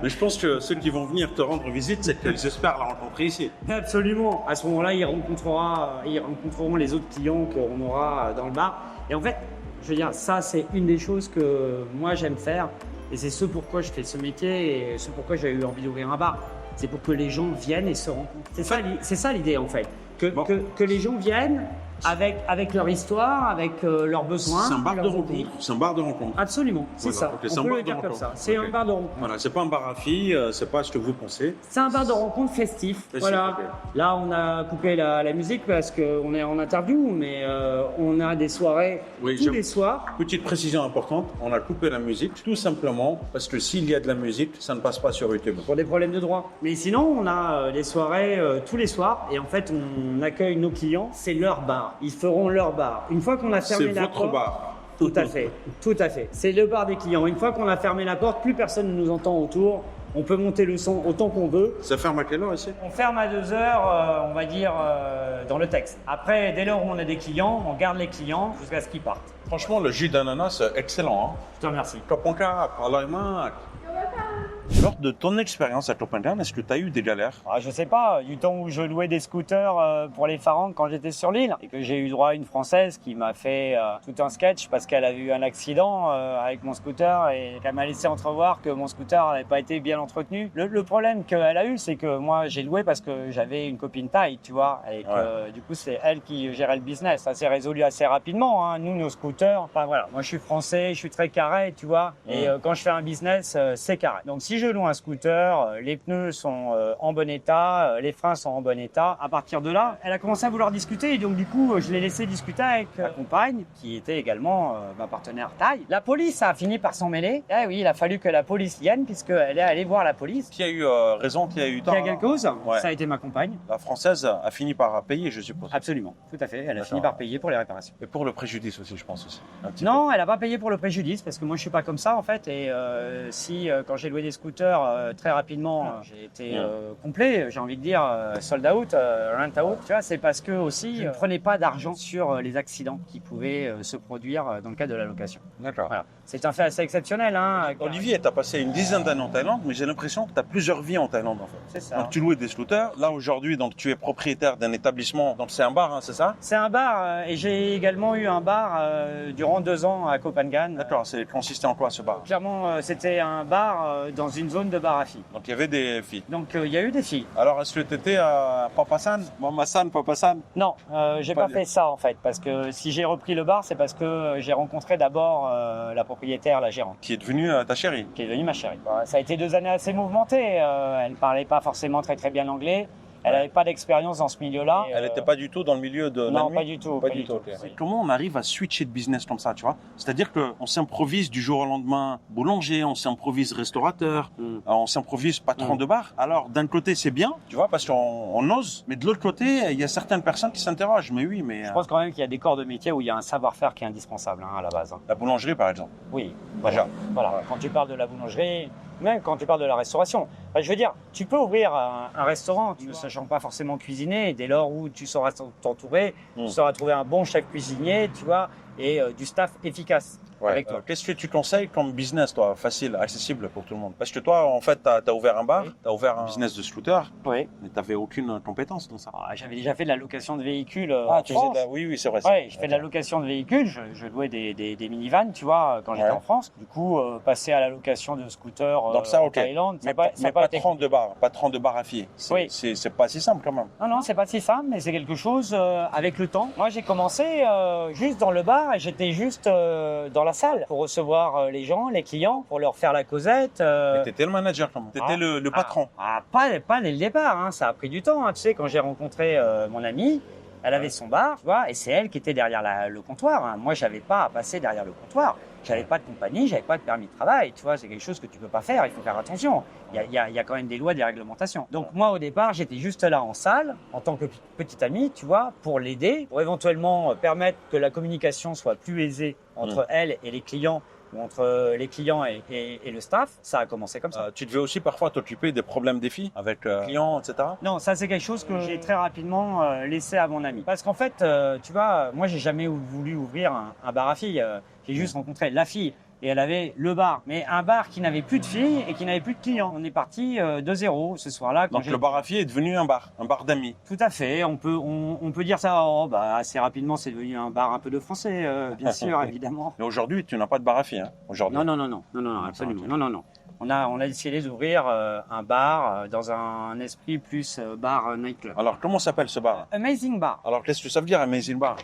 Mais je pense que ceux qui vont venir te rendre visite, c'est qu'ils espèrent la rencontrer ici. Absolument. À ce moment-là, ils rencontreront les autres clients qu'on aura dans le bar. Et en fait, je veux dire, ça, c'est une des choses que moi, j'aime faire. Et c'est ce pourquoi je fais ce métier et ce pourquoi j'ai eu envie d'ouvrir un bar. C'est pour que les gens viennent et se rencontrent. C'est ça l'idée, en fait. Que les gens viennent avec leur histoire, avec leurs besoins. C'est un bar de leurs rencontre. envies. C'est un bar de rencontre. Absolument, c'est Voilà, ça. ok, c'est On un peut bar le de dire comme rencontre. ça. C'est Ok. un bar de rencontre. Voilà, c'est pas un bar à filles, c'est pas ce que vous pensez. C'est un bar de rencontre festif. Voilà. ok. Là, on a coupé la musique parce qu'on est en interview, mais on a des soirées Oui, tous les soirs. Petite précision importante, on a coupé la musique tout simplement parce que s'il y a de la musique, ça ne passe pas sur YouTube. Pour des problèmes de droit. Mais sinon, on a des soirées tous les soirs et en fait, on accueille nos clients. C'est leur bar. Ils feront leur bar. Une fois qu'on a fermé C'est la votre porte. bar. Tout à fait. Tout à fait. C'est le bar des clients. Une fois qu'on a fermé la porte, plus personne ne nous entend autour. On peut monter le son autant qu'on veut. Ça ferme à quelle heure ici? On ferme à 2 heures, on va dire, dans le texte. Après, dès lors où on a des clients, on garde les clients jusqu'à ce qu'ils partent. Franchement, le jus d'ananas, excellent. Hein? Je te remercie. Toponka, Palaimak. Lors de ton expérience à Copenhague, est-ce que tu as eu des galères? Je sais pas, du temps où je louais des scooters pour les Farangs quand j'étais sur l'île et que j'ai eu droit à une Française qui m'a fait tout un sketch parce qu'elle avait eu un accident avec mon scooter et qu'elle m'a laissé entrevoir que mon scooter n'avait pas été bien entretenu. Le problème qu'elle a eu, c'est que moi j'ai loué parce que j'avais une copine taille, tu vois, et que du coup c'est elle qui gérait le business. Ça s'est résolu assez rapidement, hein. Nous, nos scooters, enfin voilà, moi je suis français, je suis très carré, tu vois, et quand je fais un business, c'est carré. Donc si je loue un scooter, les pneus sont en bon état, les freins sont en bon état. À partir de là, elle a commencé à vouloir discuter et donc du coup, je l'ai laissé discuter avec ma compagne, qui était également ma partenaire taille. La police a fini par s'en mêler. Eh oui, il a fallu que la police vienne puisqu'elle est allée voir la police. Qui a eu raison, qui a eu tort? Qui a quelque chose, Ouais. ça a été ma compagne. La Française a fini par payer, je suppose. Absolument, tout à fait. Elle a D'accord. fini par payer pour les réparations. Et pour le préjudice aussi, je pense aussi. Un petit Non, elle n'a pas payé pour le préjudice parce que moi je suis pas comme ça en fait. Et quand j'ai loué des scooters très rapidement, j'ai été complet, j'ai envie de dire sold out, rent out. Tu vois, c'est parce que aussi je ne prenais pas d'argent sur les accidents qui pouvaient se produire dans le cadre de la location. peu. D'accord. Voilà, c'est un fait assez exceptionnel. Hein. Olivier, tu as passé une dizaine d'années en Thaïlande, mais j'ai l'impression que tu as plusieurs vies en Thaïlande en fait. C'est ça. Donc tu louais des scooters. Là aujourd'hui, donc tu es propriétaire d'un établissement. Donc c'est un bar, hein, c'est ça? C'est un bar et j'ai également eu un bar durant 2 ans à Copenhague. D'accord. C'est consistait en quoi ce bar? Clairement, c'était un bar dans une zone de bar à filles. Donc il y avait des filles. Donc il y a eu des filles. Alors est-ce que tu étais à Papasan, Mamasan, Papasan? Non, j'ai pas fait ça en fait, parce que si j'ai repris le bar, c'est parce que j'ai rencontré d'abord la propriétaire, la gérante. Qui est devenue ta chérie? Qui est devenue ma chérie. Ça a été 2 années assez mouvementées. Elle parlait pas forcément très bien l'anglais. Elle n'avait pas d'expérience dans ce milieu-là. Elle n'était pas du tout dans le milieu de la nuit? Non, pas du tout. Pas du tout. Okay. Comment on arrive à switcher de business comme ça, tu vois? C'est-à-dire qu'on s'improvise du jour au lendemain boulanger, on s'improvise restaurateur, on s'improvise patron de bar. Alors, d'un côté, c'est bien, tu vois, parce qu'on ose. Mais de l'autre côté, il y a certaines personnes qui s'interrogent. Mais oui, mais... Je pense quand même qu'il y a des corps de métier où il y a un savoir-faire qui est indispensable à la base. La boulangerie, par exemple. Oui, voilà. Quand tu parles de la boulangerie, même quand tu parles de la restauration, je veux dire, tu peux ouvrir un restaurant ne sachant pas forcément cuisiner, dès lors où tu sauras t'entourer, tu sauras trouver un bon chef cuisinier, tu vois, et du staff efficace. Avec toi. Qu'est-ce que tu conseilles comme business, toi, facile, accessible pour tout le monde? Parce que toi, en fait, t'as ouvert un bar, t'as ouvert un business de scooter, mais t'avais aucune compétence dans ça. J'avais déjà fait de la location de véhicules tu France. faisais oui, c'est vrai. Ouais, je fais de la location de véhicules, je louais des minivans, tu vois, quand j'étais en France. Du coup, passer à la location de scooters en Thaïlande, mais patron de bar à filles, c'est pas si simple quand même. Non, c'est pas si simple, mais c'est quelque chose avec le temps. Moi, j'ai commencé juste dans le bar et j'étais juste dans la salle pour recevoir les gens, les clients, pour leur faire la causette. Mais t'étais le manager quand même. T'étais le patron. Pas dès le départ, hein. Ça a pris du temps. Hein. Tu sais, quand j'ai rencontré mon amie, elle avait son bar, tu vois, et c'est elle qui était derrière le comptoir. Hein. Moi, j'avais pas à passer derrière le comptoir. J'avais pas de compagnie, j'avais pas de permis de travail. Tu vois, c'est quelque chose que tu peux pas faire. Il faut faire attention. Il y a quand même des lois, des réglementations. Donc moi, au départ, j'étais juste là en salle, en tant que petite amie, tu vois, pour l'aider, pour éventuellement permettre que la communication soit plus aisée entre elle et les clients, ou entre les clients et le staff. Ça a commencé comme ça. Tu devais aussi parfois t'occuper des problèmes des filles avec clients, etc. Non, ça c'est quelque chose que j'ai très rapidement laissé à mon ami. Parce qu'en fait, tu vois, moi j'ai jamais voulu ouvrir un bar à filles. J'ai juste rencontré la fille et elle avait le bar. Mais un bar qui n'avait plus de filles et qui n'avait plus de clients. On est parti de zéro ce soir-là. Donc le bar à filles est devenu un bar d'amis. Tout à fait. On peut dire ça. Assez rapidement, c'est devenu un bar un peu de français, bien sûr, évidemment. Mais aujourd'hui, tu n'as pas de bar à filles, hein, aujourd'hui. Non, absolument. Non. On a décidé d'ouvrir un bar dans un esprit plus bar nightclub. Alors, comment s'appelle ce bar? Amazing Bar. Alors, qu'est-ce que ça veut dire, Amazing Bar?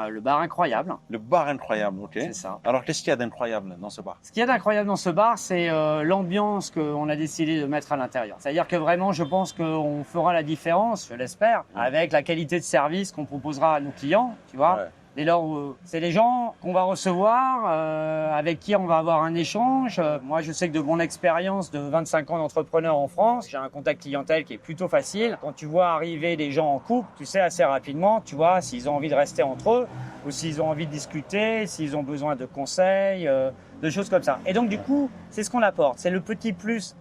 Le bar incroyable. Le bar incroyable, ok. C'est ça. Alors, qu'est-ce qu'il y a d'incroyable dans ce bar? Ce qu'il y a d'incroyable dans ce bar, c'est l'ambiance qu'on a décidé de mettre à l'intérieur. C'est-à-dire que vraiment, je pense qu'on fera la différence, je l'espère, avec la qualité de service qu'on proposera à nos clients, tu vois. Ouais. Dès lors où c'est les gens qu'on va recevoir, avec qui on va avoir un échange. Moi, je sais que de mon expérience de 25 ans d'entrepreneur en France, j'ai un contact clientèle qui est plutôt facile. Quand tu vois arriver des gens en couple, tu sais assez rapidement, tu vois, s'ils ont envie de rester entre eux ou s'ils ont envie de discuter, s'ils ont besoin de conseils, de choses comme ça. Et donc, du coup, c'est ce qu'on apporte. C'est le petit plus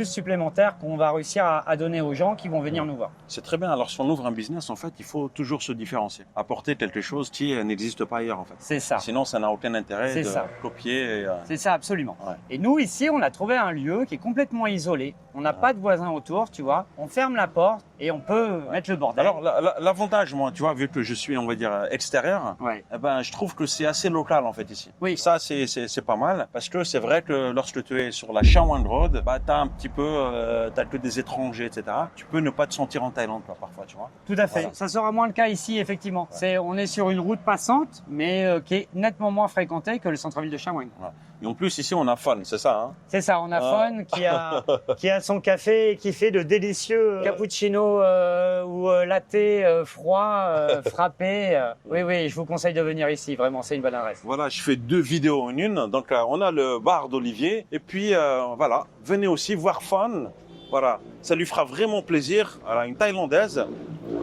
supplémentaire qu'on va réussir à donner aux gens qui vont venir nous voir. C'est très bien. Alors, si on ouvre un business, en fait, il faut toujours se différencier. Apporter quelque chose qui n'existe pas ailleurs, en fait. C'est ça. Sinon, ça n'a aucun intérêt de copier. C'est ça, absolument. Ouais. Et nous, ici, on a trouvé un lieu qui est complètement isolé. On n'a pas de voisins autour, tu vois. On ferme la porte et on peut mettre le bordel. Alors, l'avantage, moi, tu vois, vu que je suis, on va dire, extérieur, je trouve que c'est assez local, en fait, ici. Oui. Ça, c'est pas mal. Parce que c'est vrai que lorsque tu es sur la Chaweng Road, t'as un petit peu, t'as que des étrangers, etc. Tu peux ne pas te sentir en Thaïlande, quoi, parfois, tu vois. Tout à fait. Voilà. Ça sera moins le cas ici, effectivement. On est sur une route passante, mais qui est nettement moins fréquentée que le centre-ville de Chaweng. Voilà. Et en plus, ici, on a Fun, c'est ça, hein? C'est ça, on a Fun qui a son café et qui fait de délicieux cappuccino ou latte froid, frappé. Oui, je vous conseille de venir ici, vraiment, c'est une bonne adresse. Voilà, je fais 2 vidéos en une. Donc, on a le bar d'Olivier. Et puis, voilà, venez aussi voir Fun. Voilà, ça lui fera vraiment plaisir à une Thaïlandaise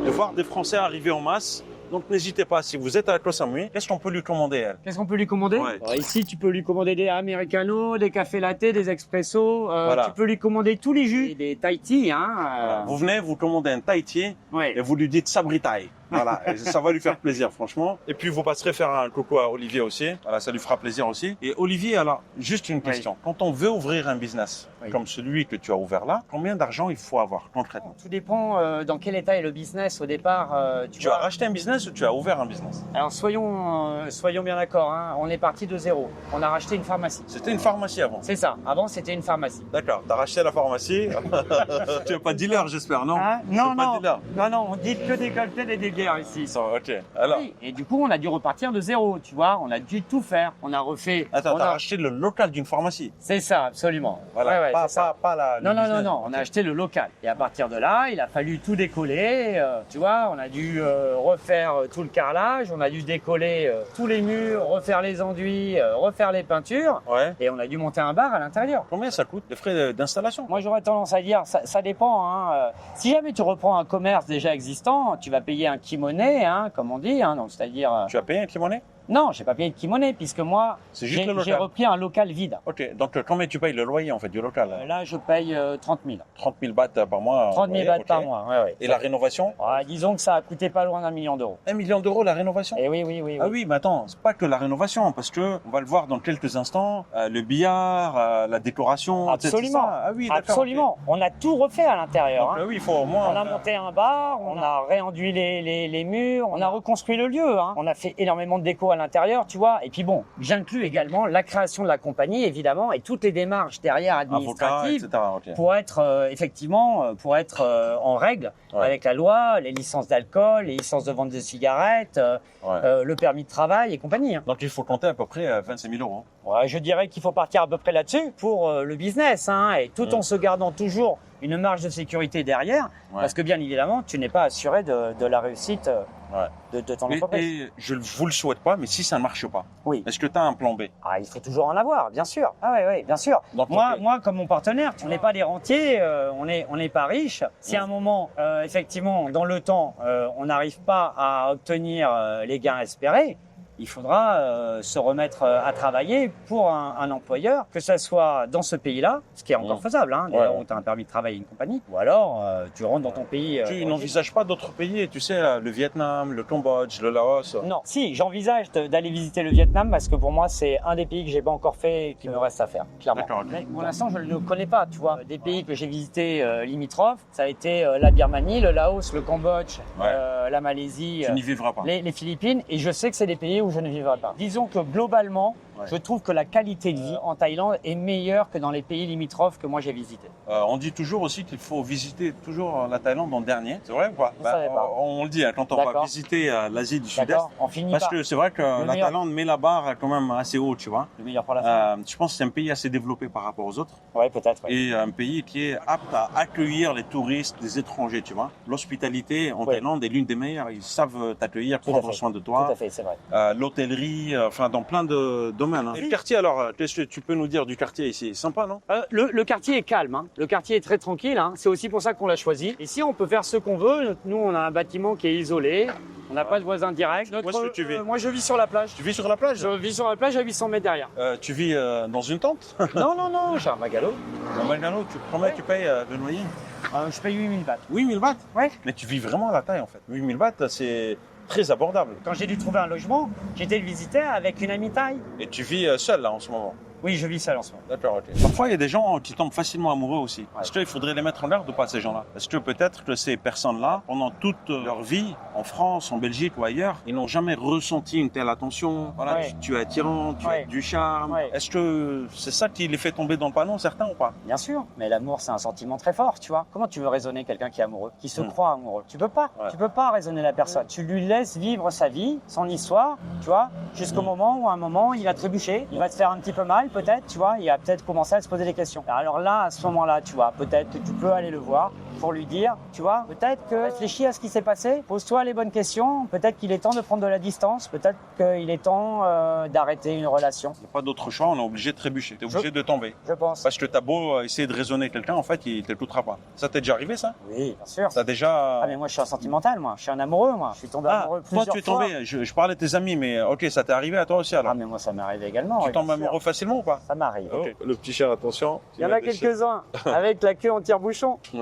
de voir des Français arriver en masse. Donc n'hésitez pas, si vous êtes à Koh Samui, qu'est-ce qu'on peut lui commander, elle? Qu'est-ce qu'on peut lui commander? Alors, ici, tu peux lui commander des americanos, des cafés latte, des expressos. Tu peux lui commander tous les jus, des Thai tea. Hein, Vous venez, vous commandez un Thai tea et vous lui dites Sabri Thai. Voilà, et ça va lui faire plaisir, franchement. Et puis, vous passerez faire un coucou à Olivier aussi. Voilà, ça lui fera plaisir aussi. Et Olivier, alors, juste une question. Quand on veut ouvrir un business, comme celui que tu as ouvert là, combien d'argent il faut avoir concrètement? Tout dépend dans quel état est le business au départ. Tu as racheté un business ou tu as ouvert un business? Alors soyons bien d'accord, hein. On est parti de zéro. On a racheté une pharmacie. C'était une pharmacie avant? C'est ça, avant c'était une pharmacie. D'accord, tu as racheté la pharmacie. Tu n'es pas dealer, j'espère, non? Hein? Tu es Non, pas non, dealer. non, on dit que des cocktails et des bières ici. Ok, alors. Oui, et du coup on a dû repartir de zéro, tu vois. On a dû tout faire. On a refait. Attends, on tu as a- racheté le local d'une pharmacie? C'est ça, absolument. Voilà, Ouais, c'est ça. pas la. le Non, business. on a acheté le local. Et à partir de là, il a fallu tout décoller. Tu vois, on a dû refaire tout le carrelage, on a dû décoller tous les murs, refaire les enduits, refaire les peintures. Ouais. Et on a dû monter un bar à l'intérieur. Combien ça coûte, les frais d'installation? Moi, j'aurais tendance à dire, ça dépend. Hein. Si jamais tu reprends un commerce déjà existant, tu vas payer un kimoné, hein, comme on dit. Hein, donc, c'est-à-dire... Tu as payé un kimoné? Non, j'ai pas payé de kimoné puisque moi, C'est juste le local. j'ai repris un local vide. Ok, donc combien tu payes le loyer en fait du local? Là, je paye 30 000. 30 000 bahts par mois. 30 000 loyer, bahts ok. par mois. Ouais. Et la rénovation? Disons que ça a coûté pas loin d'1 million d'euros. 1 million d'euros la rénovation? Et oui. Ah oui, mais attends, c'est pas que la rénovation, parce que on va le voir dans quelques instants, le billard, la décoration, Absolument. c'est ça. Ah oui, d'accord. Absolument. On a tout refait à l'intérieur. Donc, Hein. oui, il faut au moins. On a monté un bar, on a réenduit les murs, on a reconstruit le lieu. Hein. On a fait énormément de déco à l'intérieur, tu vois. Et puis bon, j'inclus également la création de la compagnie, évidemment, et toutes les démarches derrière avocat, administratives etc. ok. pour être pour être en règle Ouais. avec la loi, les licences d'alcool, les licences de vente de cigarettes, Ouais. le permis de travail et compagnie. Hein. Donc il faut compter à peu près 25 000 euros. Ouais, je dirais qu'il faut partir à peu près là-dessus pour le business, hein, et tout en se gardant toujours une marge de sécurité derrière, Ouais. parce que bien évidemment, tu n'es pas assuré de la réussite de ton entreprise. Et je ne vous le souhaite pas, mais si ça ne marche pas, Oui. est-ce que tu as un plan B? Ah, il faut toujours en avoir, bien sûr. Ah ouais, bien sûr. Donc, Moi, comme mon partenaire, on n'est pas des rentiers, on n'est pas riches. Si à un moment, effectivement, dans le temps, on n'arrive pas à obtenir les gains espérés, il faudra se remettre à travailler pour un employeur, que ce soit dans ce pays-là, ce qui est encore faisable, hein, dès lors où tu as un permis de travail et une compagnie, ou alors tu rentres dans ton pays. Tu n'envisages pas d'autres pays, tu sais, le Vietnam, le Cambodge, le Laos? Non, si, j'envisage d'aller visiter le Vietnam parce que pour moi, c'est un des pays que j'ai pas encore fait et qui me reste à faire, clairement. D'accord, ok. Mais pour l'instant, je ne le connais pas, tu vois. Des pays que j'ai visités limitrophes, ça a été la Birmanie, le Laos, le Cambodge, la Malaisie, Tu n'y vivras pas. les Philippines, et je sais que c'est des pays où je ne vivrai pas. Disons que globalement, je trouve que la qualité de vie en Thaïlande est meilleure que dans les pays limitrophes que moi j'ai visités. On dit toujours aussi qu'il faut visiter toujours la Thaïlande en dernier. C'est vrai ou pas? Je savais pas. On le dit hein, quand on va D'accord. visiter l'Asie du Sud-Est. D'accord, on finit Parce par que c'est vrai que la meilleur. Thaïlande met la barre quand même assez haut, tu vois. le meilleur pour la fin. Je pense que c'est un pays assez développé par rapport aux autres Ouais, peut-être. Ouais. et un pays qui est apte à accueillir les touristes, les étrangers, tu vois. L'hospitalité en Thaïlande est l'une des meilleures. Ils savent t'accueillir, Tout à prendre fait. soin de Tout toi. à fait, c'est vrai. L'hôtellerie, enfin dans plein de domaines. Hein. Et le quartier alors, qu'est-ce que tu peux nous dire du quartier ici? Sympa, non? Le quartier est calme, hein. Le quartier est très tranquille, hein. C'est aussi pour ça qu'on l'a choisi. Ici, on peut faire ce qu'on veut. Nous, on a un bâtiment qui est isolé. On n'a pas de voisins directs. Où est-ce que tu vis? Moi, je vis sur la plage. Tu vis sur la plage? Je vis sur la plage à 800 mètres derrière. Tu vis dans une tente? non, j'ai un magalo. Dans Magano, combien tu payes le loyer? Je paye 8000 bahts. 8000 bahts? Ouais. Mais tu vis vraiment à la taille en fait. 8000 bahts, c'est très abordable. Quand j'ai dû trouver un logement, j'ai été le visiter avec une amie thaï. Et tu vis seul là en ce moment? Oui, je vis seul en ce moment. D'accord, ok. Parfois, il y a des gens qui tombent facilement amoureux aussi. Est-ce qu'il faudrait les mettre en garde ou pas, ces gens-là? Est-ce que peut-être que ces personnes-là, pendant toute leur vie, en France, en Belgique ou ailleurs, ils n'ont jamais ressenti une telle attention? Voilà, Ouais. tu es attirant, tu as du charme. Ouais. Est-ce que c'est ça qui les fait tomber dans le panneau, certains ou pas? Bien sûr, mais l'amour, c'est un sentiment très fort, tu vois. Comment tu veux raisonner quelqu'un qui est amoureux, qui se croit amoureux? Tu peux pas. Ouais. Tu peux pas raisonner la personne. Tu lui laisses vivre sa vie, son histoire, tu vois, jusqu'au moment où à un moment, il va trébucher, il va te faire un petit peu mal, peut-être, tu vois, il va peut-être commencer à se poser des questions. Alors là, à ce moment-là, tu vois, peut-être que tu peux aller le voir pour lui dire, tu vois, peut-être que réfléchis à ce qui s'est passé, pose-toi les bonnes questions, peut-être qu'il est temps de prendre de la distance, peut-être qu'il est temps d'arrêter une relation, Il n'y a pas d'autre choix, on est obligé de trébucher, tu es obligé de tomber. je pense. Parce que t'as beau essayer de raisonner quelqu'un, en fait, il ne t'écoutera pas. Ça t'est déjà arrivé, ça? Oui, bien sûr. T'as déjà... Ah mais moi je suis un sentimental, moi. Je suis un amoureux, moi. Je suis tombé amoureux toi plusieurs tu es fois. tombé, je parlais de tes amis, mais ok, ça t'est arrivé à toi aussi alors? Ah mais moi ça m'est arrivé également. Tu oui, tombes bien sûr. amoureux facilement ou pas? Ça m'arrive. Ok. Le petit chien, attention. Il y en a quelques-uns avec la queue en tire-bouchon. Ouais.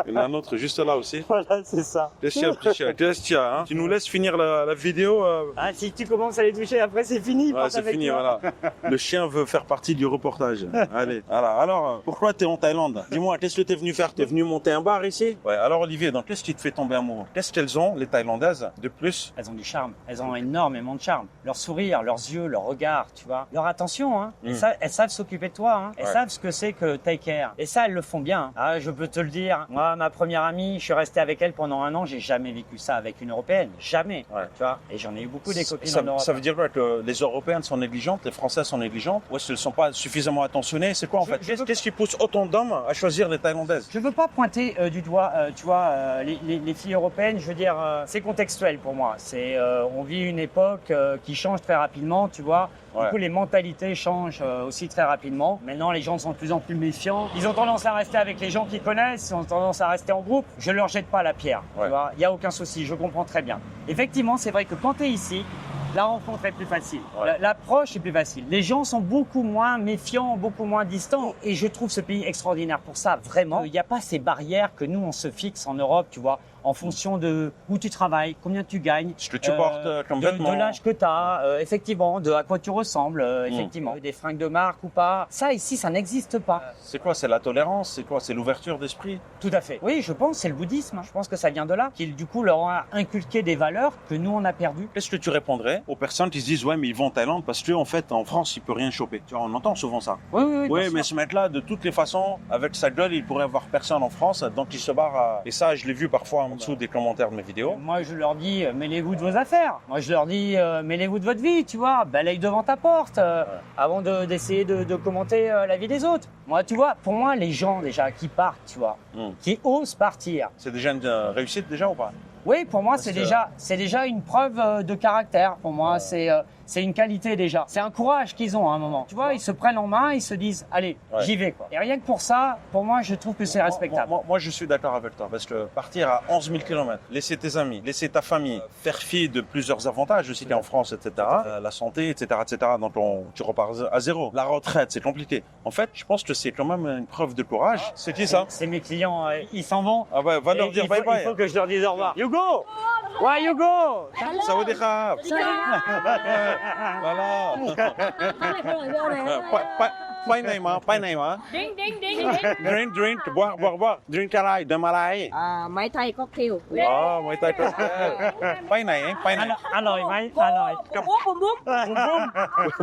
Il y en a un autre juste là aussi. Voilà, c'est ça. Qu'est-ce qu'il y a, petit chien? Qu'est-ce qu'il y a, hein? Tu nous laisses finir la vidéo. Ah, si tu commences à les toucher, après c'est fini. Ouais, c'est fini, voilà. Le chien veut faire partie du reportage. Allez. Alors, pourquoi t'es en Thaïlande? Dis-moi, qu'est-ce que t'es venu faire? T'es venu monter un bar ici? Ouais. Alors Olivier, donc qu'est-ce qui te fait tomber amoureux? Qu'est-ce qu'elles ont, les Thaïlandaises, de plus? Elles ont du charme. Elles ont énormément de charme. Leur sourire, leurs yeux, leur regard, tu vois. Leur attention, hein. Elles savent s'occuper de toi, hein. Elles savent ce que c'est que take care. Et ça, elles le font bien. Ah, je peux te le dire. Moi, ma première amie, je suis resté avec elle pendant 1 an. J'ai jamais vécu ça avec une Européenne. Jamais. Ouais. Tu vois. Et j'en ai eu beaucoup des copines en Europe. Ça veut dire quoi? Que les Européennes sont négligentes, les Françaises sont négligentes? Ou est-ce qu'elles ne sont pas suffisamment attentionnées? C'est quoi en fait? Qu'est-ce qui pousse autant d'hommes à choisir les Thaïlandaises? Je veux pas pointer du doigt, tu vois, les filles européennes. Je veux dire, c'est contextuel pour moi. On vit une époque qui change très rapidement, tu vois. Du coup, les mentalités changent aussi très rapidement. Maintenant, les gens sont de plus en plus méfiants. Ils ont tendance à rester avec les gens qu'ils connaissent. Ils ont tendance à rester en groupe. Je leur jette pas la pierre. Tu vois, il y a aucun souci. Je comprends très bien. Effectivement, c'est vrai que quand tu es ici, la rencontre est plus facile. L'approche est plus facile. Les gens sont beaucoup moins méfiants, beaucoup moins distants. Et je trouve ce pays extraordinaire pour ça, vraiment. Il n'y a pas ces barrières que nous, on se fixe en Europe, tu vois, en fonction de où tu travailles, combien tu gagnes. Ce que tu portes comme vêtements. De l'âge que tu as, effectivement, de à quoi tu ressembles, effectivement. Des fringues de marque ou pas. Ça, ici, ça n'existe pas. C'est quoi? C'est la tolérance? C'est quoi? C'est l'ouverture d'esprit? Tout à fait. Oui, je pense, c'est le bouddhisme. Je pense que ça vient de là. Qui, du coup, leur a inculqué des valeurs que nous, on a perdues. Qu'est-ce que tu répondrais aux personnes qui se disent, ouais, mais ils vont en Thaïlande parce que, en fait, en France, il peut rien choper? Tu vois, on entend souvent ça. Oui, Oui, mais ce mec-là, de toutes les façons, avec sa gueule, il pourrait avoir personne en France, donc il se barre. Et ça, je l'ai vu parfois en dessous des commentaires de mes vidéos. Moi, je leur dis, mêlez-vous de vos affaires. Moi, je leur dis, mêlez-vous de votre vie, tu vois. Balaye devant ta porte avant d'essayer de commenter la vie des autres. Moi, tu vois, pour moi, les gens déjà qui partent, tu vois, qui osent partir. C'est déjà une réussite déjà ou pas? Oui, pour moi, c'est déjà une preuve de caractère. Pour moi, c'est une qualité déjà. C'est un courage qu'ils ont à un moment. Tu vois, ils se prennent en main, ils se disent, allez, j'y vais, quoi. Et rien que pour ça, pour moi, je trouve que c'est respectable. Moi, je suis d'accord avec toi parce que partir à 11 000 km, laisser tes amis, laisser ta famille, faire fi de plusieurs avantages aussi qu'en France, etc. La santé, etc., donc tu repars à zéro. La retraite, c'est compliqué. En fait, je pense que c'est quand même une preuve de courage. C'est qui ça? C'est mes clients, ils s'en vont. Ah ouais, va leur dire bye bye. Il faut que je leur dise au revoir. You go! Why you go? Sawadee krap. Voilà.ไปไหนมา drink boire drink อะไรดื่มอะไร ไม้ไทยค็อกเทล อ๋อมวยไทยก็ไปไหน อร่อยไหมอร่อย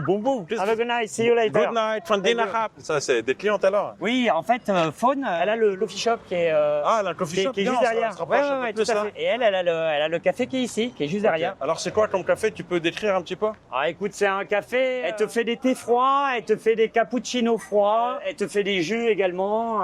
boum Have a good night, see you later. good night ฟันดีนะครับ ça c'est des clients tout à l'heure. Oui, en fait, Faune, elle a le coffee shop qui est la coffee shop qui est juste derrière. Ouais, tout à fait. Et elle a le café qui est ici, qui est juste derrière. Alors c'est quoi comme café? Tu peux décrire un petit peu? Ah, écoute, c'est un café. Elle te fait des thés froids, elle te fait des cappuccinos froids, elle te fait des jus également,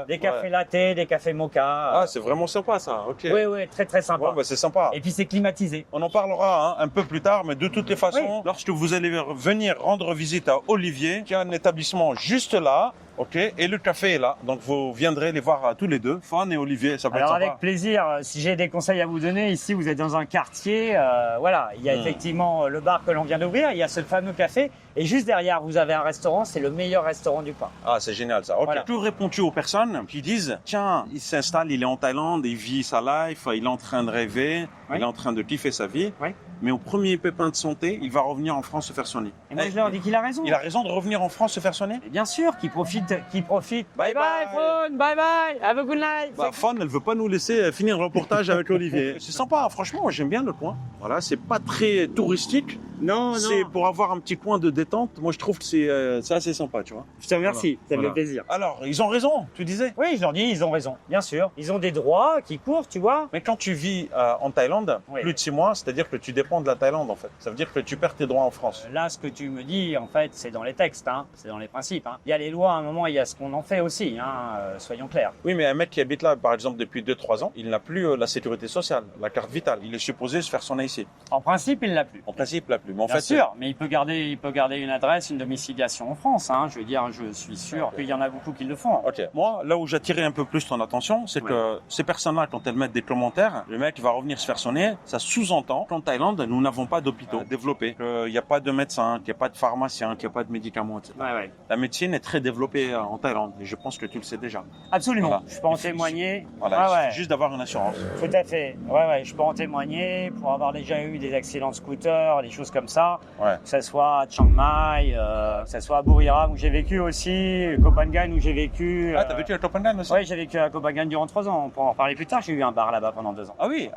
des cafés latte, des cafés mocha. Ah, c'est vraiment sympa ça. Ok. Oui, très très sympa. Ouais, bah, c'est sympa. Et puis c'est climatisé. On en parlera un peu plus tard, mais de toutes les façons, lorsque vous allez venir rendre visite à Olivier, qui a un établissement juste là. Ok, et le café est là, donc vous viendrez les voir tous les deux, Faune et Olivier, ça peut être sympa. Alors avec plaisir, si j'ai des conseils à vous donner, ici vous êtes dans un quartier, voilà, il y a effectivement le bar que l'on vient d'ouvrir, il y a ce fameux café, et juste derrière vous avez un restaurant, c'est le meilleur restaurant du coin. Ah, c'est génial ça, ok. Voilà. Tout répondu aux personnes qui disent, tiens, il s'installe, il est en Thaïlande, il vit sa life, il est en train de rêver, il est en train de kiffer sa vie, mais au premier pépin de santé, il va revenir en France se faire soigner. Et moi je leur dis qu'il a raison. Il a raison de revenir en France se faire soigner? Et bien sûr, qu'il profite. Bye bye, Faune, bye bye, have a good night. Bah, Faune, elle veut pas nous laisser finir le reportage avec Olivier. C'est sympa, franchement, moi j'aime bien le coin. Voilà, c'est pas très touristique. Non. C'est pour avoir un petit coin de détente. Moi, je trouve que c'est assez sympa, tu vois. Je te remercie, ça me fait plaisir. Alors, ils ont raison, tu disais? Oui, je leur dis, ils ont raison, bien sûr. Ils ont des droits qui courent, tu vois. Mais quand tu vis en Thaïlande, plus de 6 mois, c'est-à-dire que tu dépends de la Thaïlande, en fait. Ça veut dire que tu perds tes droits en France. Là, ce que tu me dis, en fait, c'est dans les textes, hein. C'est dans les principes. Hein. Il y a les lois, à un moment, il y a ce qu'on en fait aussi, hein. Soyons clairs. Oui, mais un mec qui habite là, par exemple, depuis 2-3 ans, il n'a plus la sécurité sociale, la carte vitale. Il est supposé se faire soigner ici. En principe, il l'a plus. En principe, il l'a plus. plus. Mais en Bien fait, sûr, mais il peut garder une adresse, une domiciliation en France. Hein. Je veux dire, je suis sûr qu'il y en a beaucoup qui le font. Ok. Moi, là où j'attirais un peu plus ton attention, c'est que ces personnes-là, quand elles mettent des commentaires, le mec va revenir se faire sonner. Ça sous-entend qu'en Thaïlande, nous n'avons pas d'hôpitaux développés. Il n'y a pas de médecins, qu'il n'y a pas de pharmaciens, qu'il n'y a pas de médicaments, etc. Ouais. La médecine est très développée en Thaïlande. Et je pense que tu le sais déjà. Absolument. Voilà. Je peux en témoigner. Voilà. Ouais. Il suffit juste d'avoir une assurance. Tout à fait. Ouais. Je peux en témoigner pour avoir déjà eu des accidents de scooter, des choses comme ça. Ouais. Que ce soit à Chiang Mai, que ce soit à Buriram où j'ai vécu aussi, Koh Phangan où j'ai vécu. Ah, t'as vécu à Copenhague aussi? Oui, j'ai vécu à Koh Phangan durant 3 ans. On pourra en reparler plus tard. J'ai eu un bar là-bas pendant 2 ans. Ah oui,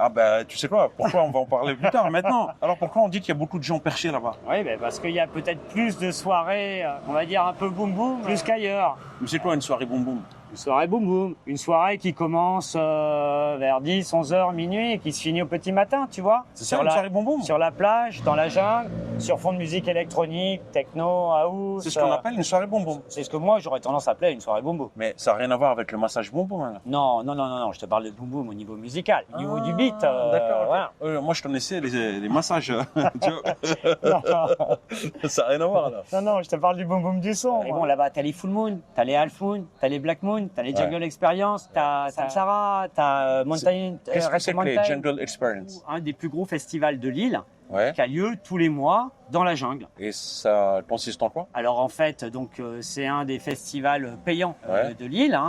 tu sais quoi, pourquoi on va en parler plus tard maintenant? Alors pourquoi on dit qu'il y a beaucoup de gens perchés là-bas? Oui, parce qu'il y a peut-être plus de soirées, on va dire un peu boum boum, plus qu'ailleurs. Mais c'est quoi une soirée boum boum? Une soirée boum boum. Une soirée qui commence vers 10, 11 heures, minuit et qui se finit au petit matin, tu vois. C'est ça, une soirée boum boum? Sur la plage, dans la jungle, sur fond de musique électronique, techno, house. C'est ce qu'on appelle une soirée boum boum. C'est ce que moi j'aurais tendance à appeler une soirée boum boum. Mais ça n'a rien à voir avec le massage boum boum, hein. Non, je te parle de boum boum au niveau musical, au niveau du beat. D'accord. Voilà. Moi je connaissais les massages. Tu vois. Non, Ça n'a rien à voir là. non, je te parle du boum boum du son. Et bon, là-bas, t'as les Full Moon, t'as les Half Moon, t'as les Black Moon, t'as les Jungle Experience, t'as Samsara, t'as Mountain. Qu'est-ce que c'est que les Mountain. Jungle Experience? Un des plus gros festivals de l'île Ouais. qui a lieu tous les mois dans la jungle. Et ça consiste en quoi? Alors en fait, c'est un des festivals payants de l'île.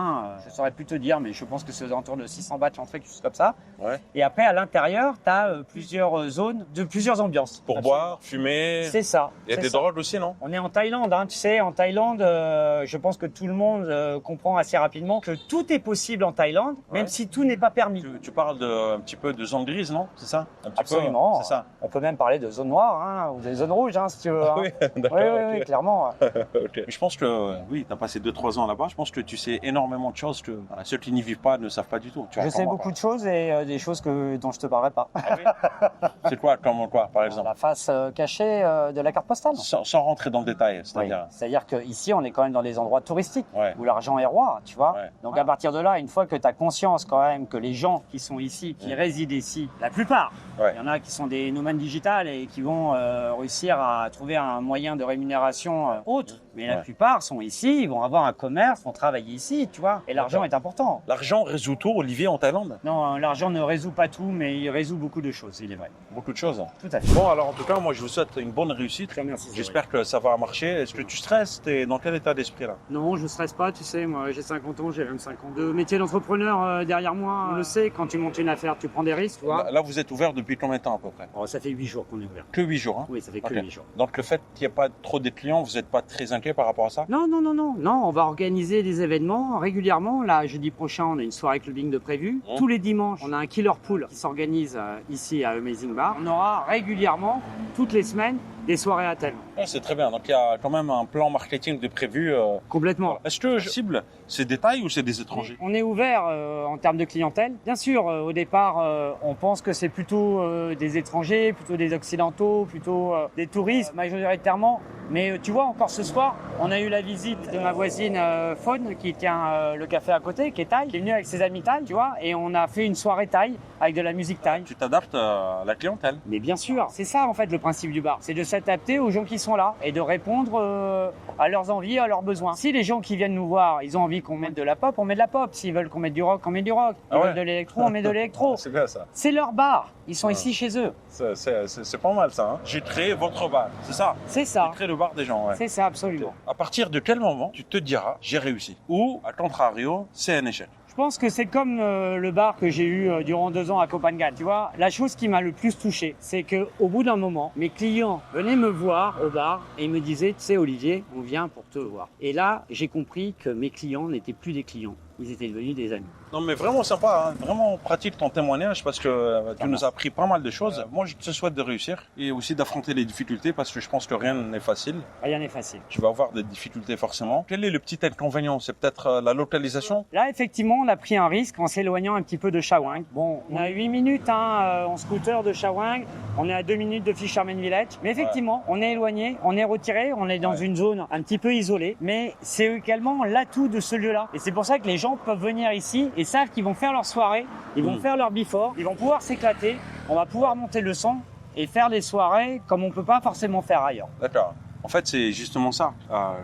Je saurais plus te dire, mais je pense que c'est aux alentours de 600 bahts l'entrée, quelque chose comme ça. Ouais. Et après, à l'intérieur, tu as plusieurs zones de plusieurs ambiances. Pour boire, fumer. C'est ça. Il y a c'est des ça. drogues aussi, non? On est en Thaïlande, tu sais. En Thaïlande, je pense que tout le monde comprend assez rapidement que tout est possible en Thaïlande, même si tout n'est pas permis. Tu parles un petit peu de zone grise, non? C'est ça? Un petit Absolument. peu, c'est ça. On peut même parler de zone noire ou des zones rouges, si tu veux. Oui, d'accord. Oui, clairement. Okay. Je pense que, oui, tu as passé 2-3 ans là-bas. Je pense que tu sais énormément de choses que ceux qui n'y vivent pas ne savent pas du tout. Je sais beaucoup de choses et des choses dont je te parlerai pas. Ah oui. C'est quoi, comme quoi, par exemple? La face cachée de la carte postale. Sans rentrer dans le détail, c'est-à-dire? Oui. C'est-à-dire qu'ici, on est quand même dans des endroits touristiques Ouais. où l'argent est roi, tu vois. Ouais. Donc à partir de là, une fois que tu as conscience quand même que les gens qui sont ici, qui résident ici, la plupart, il y en a qui sont des nomades digitales et qui vont réussir à trouver un moyen de rémunération autre. Mais la plupart sont ici, ils vont avoir un commerce, vont travailler ici, tu vois. Et l'argent est important. L'argent résout tout, Olivier, en Thaïlande? Non, l'argent ne résout pas tout, mais il résout beaucoup de choses, il est vrai. Beaucoup de choses. Tout à fait. Bon, alors en tout cas, moi je vous souhaite une bonne réussite. Très merci. J'espère que ça va marcher. Est-ce que tu stresses? T'es dans quel état d'esprit là? Non, je ne stresse pas, tu sais, moi j'ai 50 ans, j'ai 25 ans de métier d'entrepreneur derrière moi. On le sait, quand tu montes une affaire, tu prends des risques, tu vois. Là, vous êtes ouvert depuis combien de temps à peu près? Oh, ça fait 8 jours qu'on est ouvert. Que 8 jours, hein? Oui, ça fait que 8 jours. Donc le fait qu'il n'y ait pas trop de clients, vous n'êtes pas très inquiet par rapport à ça? Non, on va organiser des événements régulièrement. Là, jeudi prochain, on a une soirée clubbing de prévu. Tous les dimanches, on a un killer pool qui s'organise ici à Amazing Bar. On aura régulièrement, toutes les semaines, des soirées à thème. Ouais, c'est très bien. Donc il y a quand même un plan marketing de prévu. Complètement. Est-ce que je cible c'est des Thaïs ou c'est des étrangers? On est ouvert en termes de clientèle. Bien sûr, au départ, on pense que c'est plutôt des étrangers, plutôt des occidentaux, plutôt des touristes majoritairement. Mais tu vois, encore ce soir, on a eu la visite de ma voisine Faune qui tient le café à côté, qui est thaï, qui est venue avec ses amis thaïs, tu vois, et on a fait une soirée thaï avec de la musique thaï. Tu t'adaptes à la clientèle. Mais bien sûr, c'est ça en fait le principe du bar, c'est de s'adapter aux gens qui sont là et de répondre à leurs envies, à leurs besoins. Si les gens qui viennent nous voir, ils ont envie qu'on mette de la pop, on met de la pop. S'ils veulent qu'on mette du rock, on met du rock. Ils veulent de l'électro, on met de l'électro. C'est bien ça. C'est leur bar. Ils sont ici chez eux. C'est pas mal ça. Hein. J'ai créé votre bar, c'est ça? C'est ça. J'ai créé le bar des gens, ouais. C'est ça, absolument. À partir de quel moment tu te diras j'ai réussi? Ou, à contrario, c'est un échec? Je pense que c'est comme le bar que j'ai eu durant 2 ans à Koh Phangan. Tu vois, la chose qui m'a le plus touché, c'est que au bout d'un moment, mes clients venaient me voir au bar et ils me disaient, tu sais Olivier, on vient pour te voir. Et là, j'ai compris que mes clients n'étaient plus des clients. Ils étaient devenus des amis. Non mais vraiment sympa, hein. Vraiment pratique ton témoignage parce que tu nous as appris pas mal de choses. Moi je te souhaite de réussir et aussi d'affronter les difficultés parce que je pense que rien n'est facile. Rien n'est facile. Tu vas avoir des difficultés forcément. Quel est le petit inconvénient? C'est peut-être la localisation? Là effectivement on a pris un risque en s'éloignant un petit peu de Chaweng. Bon, on a 8 minutes en scooter de Chaweng, on est à 2 minutes de Fisherman Village. Mais effectivement on est éloigné, on est retiré, on est dans une zone un petit peu isolée. Mais c'est également l'atout de ce lieu-là. Et c'est pour ça que les gens peuvent venir ici et savent qu'ils vont faire leur soirée, ils vont faire leur before, ils vont pouvoir s'éclater, on va pouvoir monter le son et faire des soirées comme on peut pas forcément faire ailleurs. D'accord. En fait, c'est justement ça.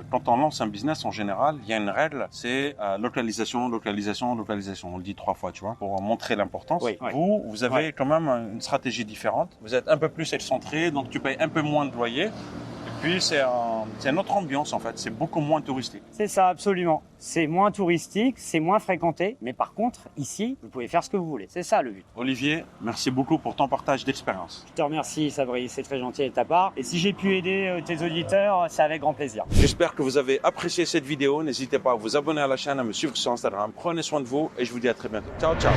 Quand on lance un business, en général, il y a une règle, c'est localisation, localisation, localisation. On le dit 3 fois, tu vois, pour montrer l'importance. Oui, oui. Vous avez quand même une stratégie différente. Vous êtes un peu plus excentré, donc tu payes un peu moins de loyer. Et puis, c'est une autre ambiance, en fait. C'est beaucoup moins touristique. C'est ça, absolument. C'est moins touristique, c'est moins fréquenté. Mais par contre, ici, vous pouvez faire ce que vous voulez. C'est ça le but. Olivier, merci beaucoup pour ton partage d'expérience. Je te remercie, Sabri. C'est très gentil de ta part. Et si j'ai pu aider tes auditeurs, c'est avec grand plaisir. J'espère que vous avez apprécié cette vidéo. N'hésitez pas à vous abonner à la chaîne, à me suivre sur Instagram. Prenez soin de vous et je vous dis à très bientôt. Ciao, ciao.